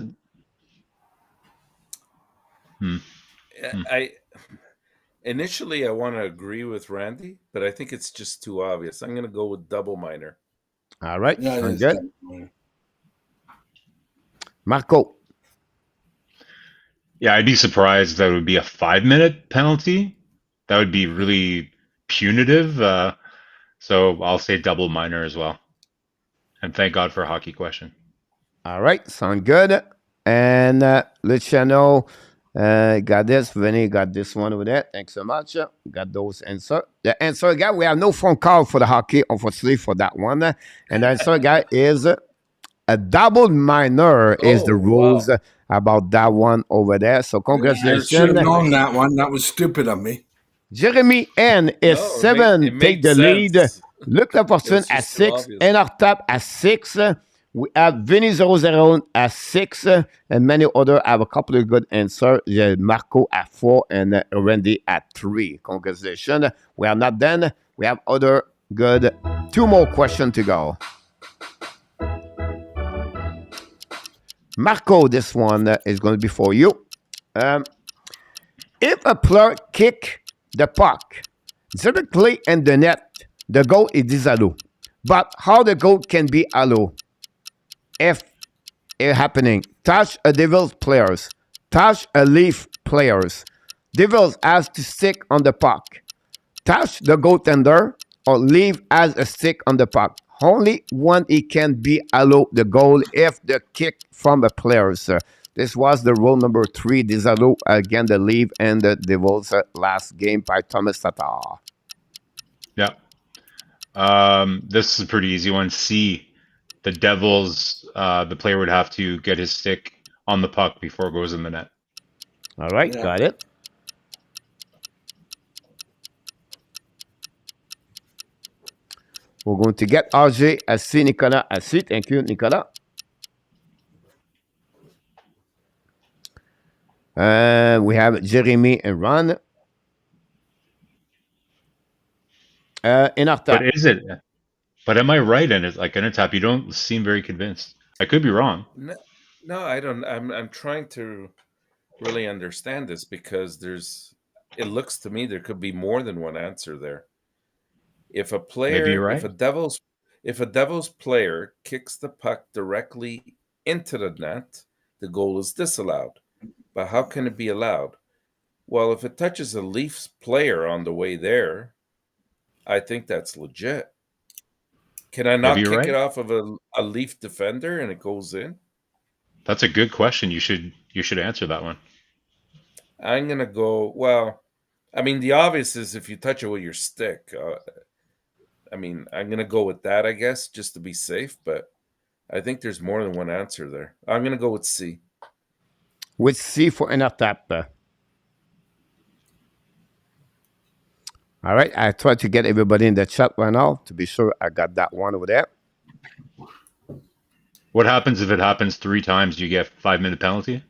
Initially, I want to agree with Randy, but I think it's just too obvious. I'm going to go with double minor. all right. Yeah, Sounds it's good. Marco. Yeah, I'd be surprised that it would be a 5-minute penalty. That would be really punitive. So I'll say double minor as well. And thank God for a hockey question. All right. Sound good. And Luciano got this. Vinny got this one over there. Thanks so much. Got those answers. The answer guy, we have no phone call for the hockey, unfortunately, for that one. And the answer guy is a double minor is the rules about that one over there. So I congratulations. should have known that one. That was stupid of me. Jeremy N is No, it 7, make- it take makes the lead. sense. Luc Laportune It's at just too 6, obvious. Enartap at 6. We have Vinny 00 at 6, and many other have a couple of good answers. Marco at 4 and Randy at 3. Congratulations. We are not done. We have other good 2 more questions to go. Marco, this one is going to be for you. If a player kick the puck directly in the net, the goal is disallowed. But how the goal can be allowed? If it happening, touch a Devils players, touch a Leaf players. Devils has to stick on the puck. Touch the goaltender or Leaf has a stick on the puck. Only one it can be allowed the goal if the kick from a players. This was the rule number 3, disallow against the Leaf and the Devils last game by Thomas Tatar. Yeah. This is a pretty easy one. C. The Devils, the player would have to get his stick on the puck before it goes in the net. All right, Yeah. got it. We're going to get RJ à C, Nicolas à C. Thank you, Nicolas. We have Jeremy and Ron. In our But top. is it? But am I right in it? Like in a tap, you don't seem very convinced. I could be wrong. No, I don't. I'm trying to really understand this because it looks to me there could be more than one answer there. If a player, Maybe you're right. if a Devils player kicks the puck directly into the net, the goal is disallowed. But how can it be allowed? Well, if it touches a Leafs player on the way there, I think that's legit. Can I not Maybe kick you're it right. off of a Leaf defender and it goes in? That's a good question. You should answer that one. I'm gonna go. Well, I mean, the obvious is if you touch it with your stick. I mean, I'm gonna go with that, I guess, just to be safe. But I think there's more than one answer there. I'm gonna go with C. With C for in our top. All right, I tried to get everybody in the chat right now to be sure I got that one over there. What happens if it happens 3 times? Do you get 5-minute penalty?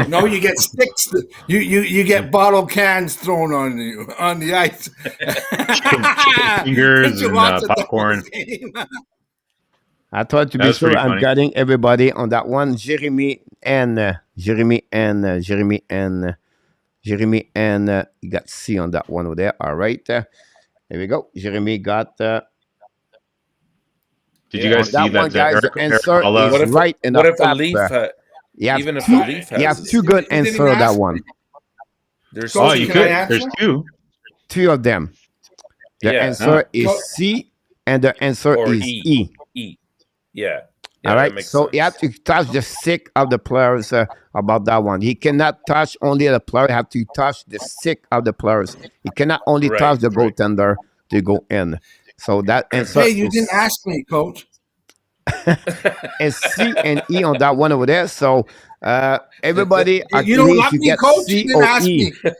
No, you get sticks. You get bottle cans thrown on you on the ice. Chicken fingers Did you and watch the popcorn. game? I tried to be That's sure pretty I'm funny. getting everybody on that one. Jeremy and Jeremy and you got C on that one over there. All right, there we go. Jeremy got. Did Yeah, you guys that see one, that guys, the answer Alla- is right in What the if a top. Leaf? Even if a Leaf has You have a 2 stick, good You didn't answers even on that ask one. me. there's So Oh, you can I could. answer? There's 2. 2 of them. The Yeah. answer No. is C. and the answer Or is E. E. Yeah. All That right, makes so sense. he have to touch the stick of the players about that one. He cannot touch only the player; he have to touch the stick of the players. He cannot only touch the goaltender to go in. So that answer Hey, you is, didn't ask me, Coach. is C and E on that one over there. So everybody You don't agrees like you me, get Coach? C You didn't or ask E. me.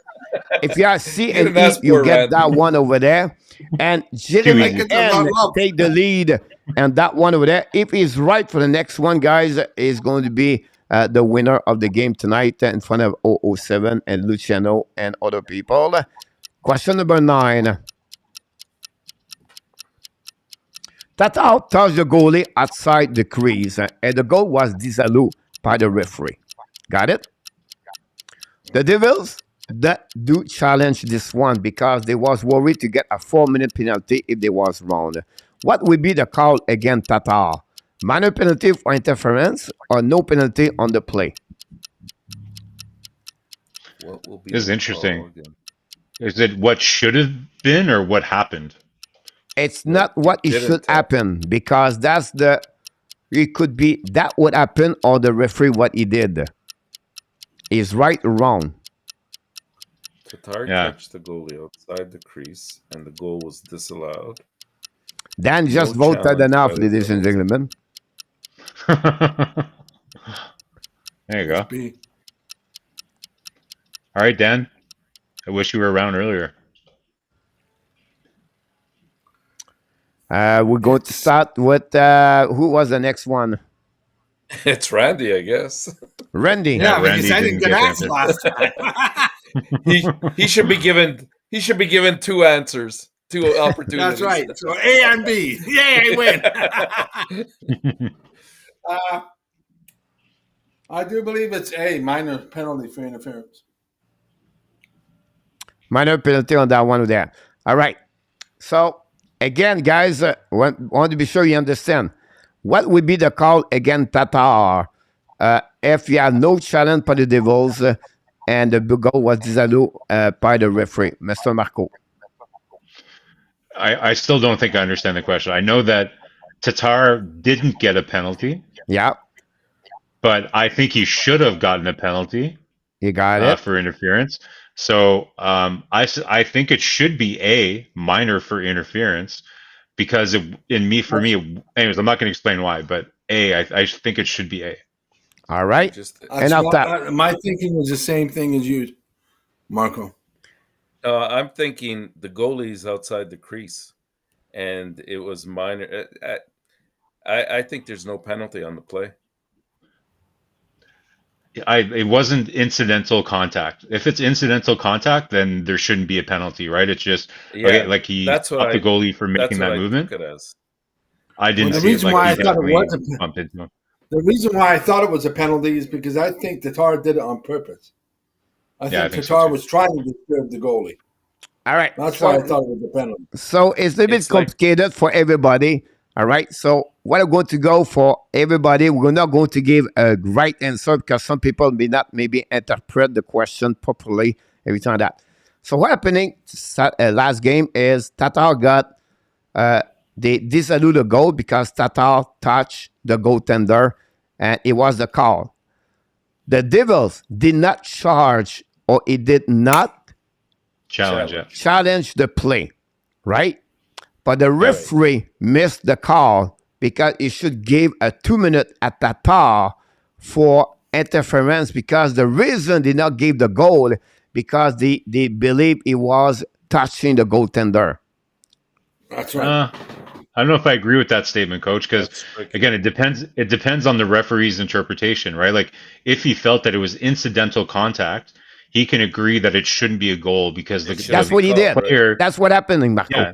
If you have C You and didn't E, ask you for it, get that Randy. one over there. And gentlemen easy. I get the love. take the lead and that one over there. If he's right for the next one, guys, is going to be the winner of the game tonight in front of 007 and Luciano and other people. Question number 9. Tatar touched the goalie outside the crease, and the goal was disallowed by the referee. Got it? The Devils that do challenge this one because they was worried to get a 4-minute penalty if they was wrong. What would be the call against Tatar? Minor penalty for interference or no penalty on the play? What will be This is the interesting. call again? Is it what should have been or what happened? It's not what it should didn't happen because that's the. It could be that would happen or the referee what he did. Is right or wrong? Tatar Yeah. touched the goalie outside the crease, and the goal was disallowed. Dan just No voted challenge enough, by the ladies and Devils. gentlemen. There you go. B. All right, Dan. I wish you were around earlier. We're going to start with who was the next one? It's Randy, I guess. Randy. Yeah, Randy because I didn't didn't get get asked answered. last time. He should be given. He should be given 2 answers, 2 opportunities. That's right. So A and B. Yay, I win. I do believe it's A, minor penalty for interference. Minor penalty on that one there. All right. So, again, guys, want to be sure you understand. What would be the call against Tatar if you have no challenge for the Devils and the goal was disallowed by the referee, Mr. Marco? I still don't think I understand the question. I know that Tatar didn't get a penalty, Yeah, but I think he should have gotten a penalty you got it. for interference. So I think it should be A, minor for interference, because for me, anyways, I'm not going to explain why, but A, I think it should be A. All right. And after my thinking was the same thing as you, Marco. I'm thinking the goalie's outside the crease, and it was minor. I think there's no penalty on the play. It wasn't incidental contact. If it's incidental contact, then there shouldn't be a penalty, right? It's just okay, like he that's what stopped the goalie for making that movement. Took it as. I didn't the see it reason like why he I thought it definitely was bumped into him. the reason why I thought it was a penalty is because I think Tatar did it on purpose. I think think so Tatar too. was trying to disturb the goalie. all right. That's why I thought it was a penalty. So it's a bit It's like- complicated for everybody. All right. So what I'm going to go for everybody, we're not going to give a right answer because some people may not maybe interpret the question properly every time that. So what happening last game is Tatar got they disallowed the goal because Tatar touched the goaltender and it was the call. The Devils did not charge or it did not challenge the play, right? But the referee missed the call because he should give a 2-minute at Tatar for interference because the reason they not give the goal because they believe he was touching the goaltender. That's right. I don't know if I agree with that statement, Coach, because again, it depends on the referee's interpretation, right? Like if he felt that it was incidental contact, he can agree that it shouldn't be a goal because That's what he did. player, That's what happened, Marco. yeah,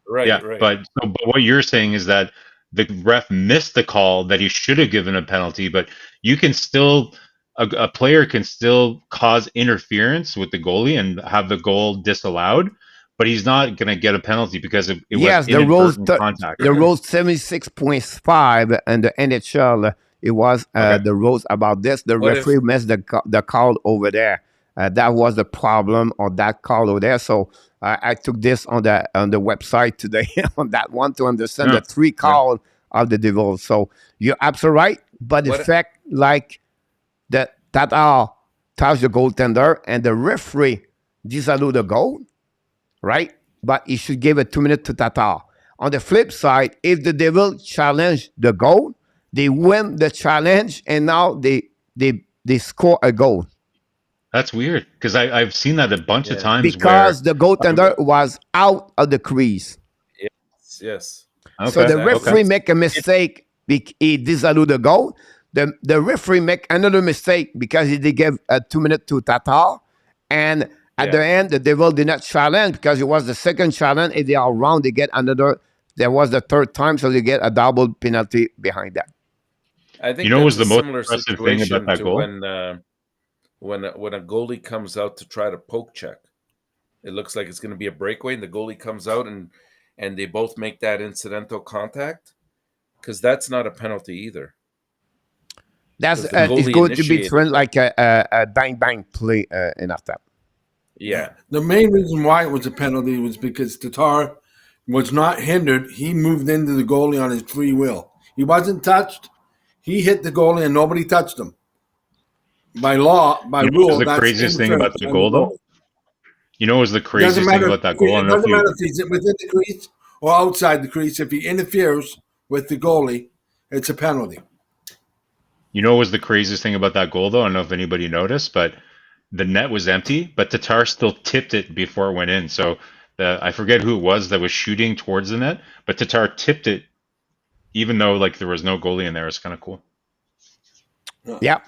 Right. yeah. But what you're saying is that the ref missed the call that he should have given a penalty, but you can still a player can still cause interference with the goalie and have the goal disallowed, but he's not going to get a penalty because it was inadvertent contact. The rules 76.5 and the NHL, it was the rules about this. The referee missed the call over there. That was the problem on that call over there. So I took this on the website today on that one to understand Yeah. the 3 call of the devil. So you're absolutely right, but the What- fact like that Tatar touched the goaltender and the referee disallowed the goal, right? But he should give a 2 minute to Tatar. On the flip side, if the devil challenge the goal, they win the challenge and now they score a goal. That's weird because I've seen that a bunch of Yeah. times Because the goaltender was out of the crease. Yes. where So the okay, referee okay. make a mistake. He disallowed the goal. The referee make another mistake because he did give a 2 minute to Tatar. And at the end, the devil did not challenge because it was the second challenge. If they are round, they get another. There was the third time, so they get a double penalty behind that. I think You know what was that's the a most similar impressive thing about situation that to goal? when a goalie comes out to try to poke check. It looks like it's going to be a breakaway, and the goalie comes out and they both make that incidental contact, because that's not a penalty either. That's Because the it's goalie going to be initiated treated it. like a bang play in after. Yeah. The main reason why it was a penalty was because Tatar was not hindered. He moved into the goalie on his free will. He wasn't touched. He hit the goalie and nobody touched him. By law, by You know what was rule, the that's craziest thing about interference the on goal, though? goalie. You know what was the Doesn't craziest thing matter. about that goal? I It don't know if doesn't you, matter if he's within the crease or outside the crease. If he interferes with the goalie, it's a penalty. you know what was the craziest thing about that goal, though? I don't know if anybody noticed, but the net was empty, but Tatar still tipped it before it went in. So I forget who it was that was shooting towards the net, but Tatar tipped it, even though like there was no goalie in there. It's kind of cool. Yeah.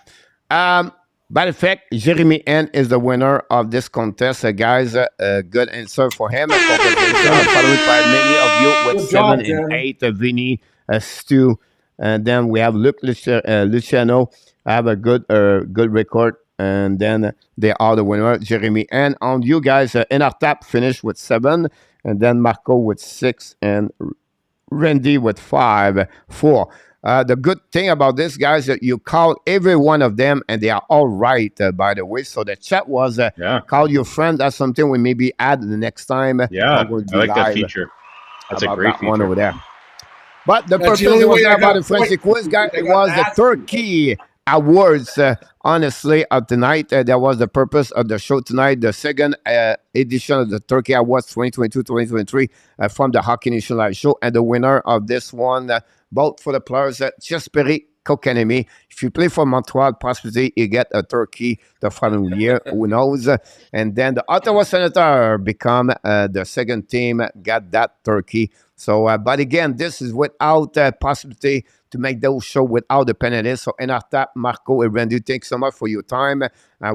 By the fact, Jeremy N is the winner of this contest, guys. Good answer for him. Congratulations. Followed by many of you with Good job, 7 and Jeremy. 8. Vinny, Stu, and then we have Luciano. Have a good record, and then they are the winner, Jeremy N. On you guys, in our tap finished with 7, and then Marco with 6, and Randy with 5, 4. The good thing about this, guys, that you call every one of them, and they are all right, by the way. So the chat was Yeah, call your friend. That's something we maybe add the next time. yeah, I'm going to I be like that live feature. That's a about great that one over feature. there. But the That's purpose the only was way not I about got the French points. quiz, guys. I It got was the asked. Turkey Awards. Honestly, of tonight, that was the purpose of the show tonight. The second edition of the Turkey Awards 2022-2023 from the Hockey Nation Live Show. And the winner of this one, both for the players, Jesperi Kokanemi. If you play for Montreal, possibly you get a turkey the following year. Who knows? And then the Ottawa Senator become the second team, got that turkey. So, but again, this is without possibility to make those show without the penalties. So, in our tap, Marco and Randy, thanks so much for your time.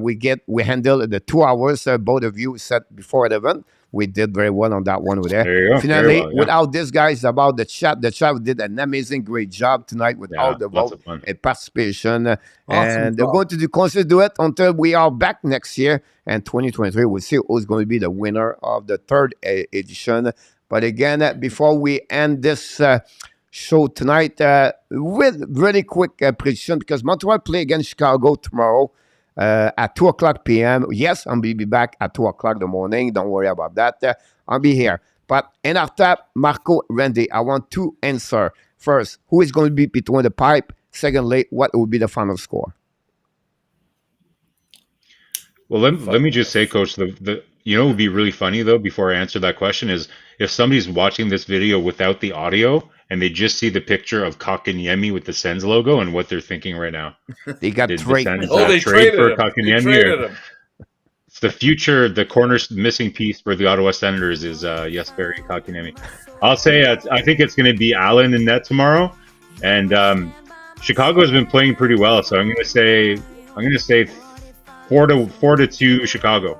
We handle the 2 hours. Both of you said before the event. We did very well on that one over there. There you go. Finally, Very well, yeah. without this, guys, about the chat did an amazing, great job tonight with all the Lots vote of fun. and participation. Awesome And they're job. going to consider do it until we are back next year. And 2023, we'll see who's going to be the winner of the third edition. But again, before we end this show tonight, with really quick prediction, because Montreal play against Chicago tomorrow at 2 o'clock p.m. Yes, I'll be back at 2 o'clock in the morning. Don't worry about that. I'll be here. But in our tap, Marco, Randy, I want to answer. First, who is going to be between the pipe? Secondly, what will be the final score? Well, let me just say, Coach, the you know what would be really funny though, before I answer that question, is if somebody's watching this video without the audio and they just see the picture of Kakanyemi with the Sens logo and what they're thinking right now. They got Did the three. Sens They trade for traded him. They Kakanyemi? traded Or him. it's the future, the corner missing piece for the Ottawa Senators is Jesperi Kakanyemi. I'll say I think it's going to be Allen in net tomorrow, and Chicago has been playing pretty well, so I'm going to say 4-2 Chicago.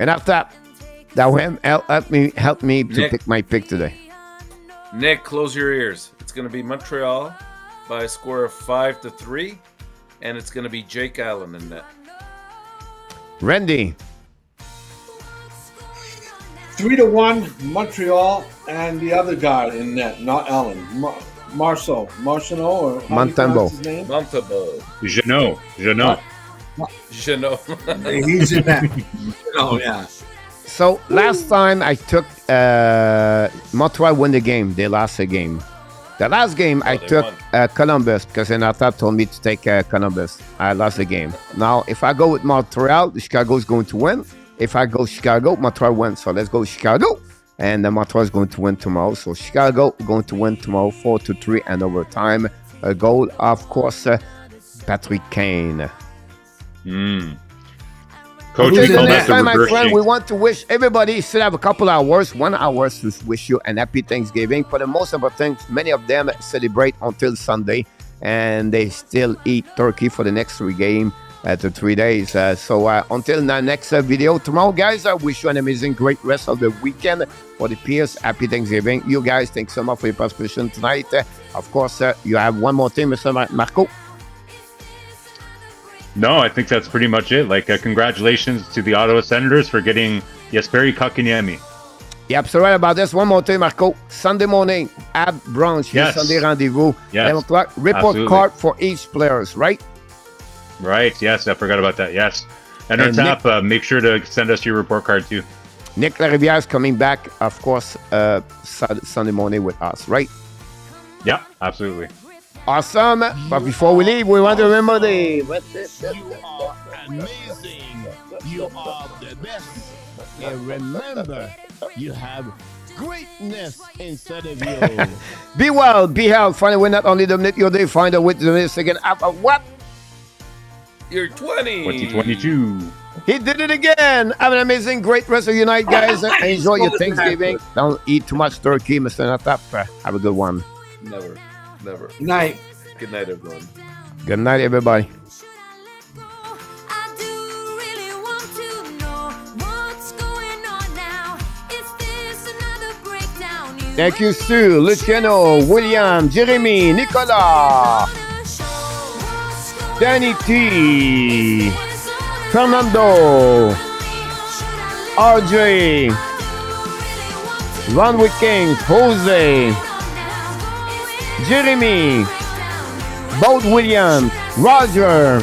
And after that will help me to Nick. pick my pick today. Nick, close your ears. It's going to be Montreal by a score of 5-3, and it's going to be Jake Allen in net. Randy, 3-1 Montreal, and the other guy in net, not Allen. Marceau or how do you Montembeau. pronounce his name? Montembeau. Jeannot. Je know. He's in that. Oh yeah. So last time I took Montreal win the game. They lost the game. The last game I they took won. Columbus because Renata told me to take Columbus. I lost the game. Now if I go with Montreal, Chicago is going to win. If I go Chicago, Montreal wins. So let's go Chicago. And Montreal is going to win tomorrow. So Chicago going to win tomorrow 4-3 and overtime. A goal, of course, Patrick Kane. Coach, we Until call next that the time, my reverse friend, jinx. we want to wish everybody still have a couple hours, 1 hour to wish you an happy Thanksgiving. For the most important things, many of them celebrate until Sunday, and they still eat turkey for the next 3 games to 3 days. So until the next video tomorrow, guys, I wish you an amazing, great rest of the weekend. For the peers, happy Thanksgiving. You guys, thanks so much for your participation tonight. Of course, you have one more thing, Mr. Marco. No, I think that's pretty much it. Like, congratulations to the Ottawa Senators for getting Jesperi Kotkaniemi. Yep, so right about this. One more thing, Marco. Sunday morning, ab brunch, Yes. Sunday rendezvous. Yes, 11 o'clock. Report absolutely. card for each players, right? Right, yes, I forgot about that, yes. And And tap, make sure to send us your report card too. Nick Lariviere is coming back, of course, Sunday morning with us, right? Yeah, absolutely. Awesome. But before we leave, we want to remember the... You are amazing. You are the best. And remember, you have greatness inside of you. Be well, be healthy. Find a way not only dominate your day, find a way to dominate second half of what? You're 20. 2022. He did it again. Have an amazing, great rest of your night, guys. Enjoy your Thanksgiving. Don't eat too much turkey, Mr. Natap. Have a good one. Never. Never. Good night. Good night, everyone. Good night, everybody. I do really want to know what's going on now. Is this another breakdown? Thank you, Sue, Luciano, William, Jeremy, Nicolas, Danny T, Fernando, RJ, Ron Wickings, Jose, Jeremy, Boat Williams, Roger,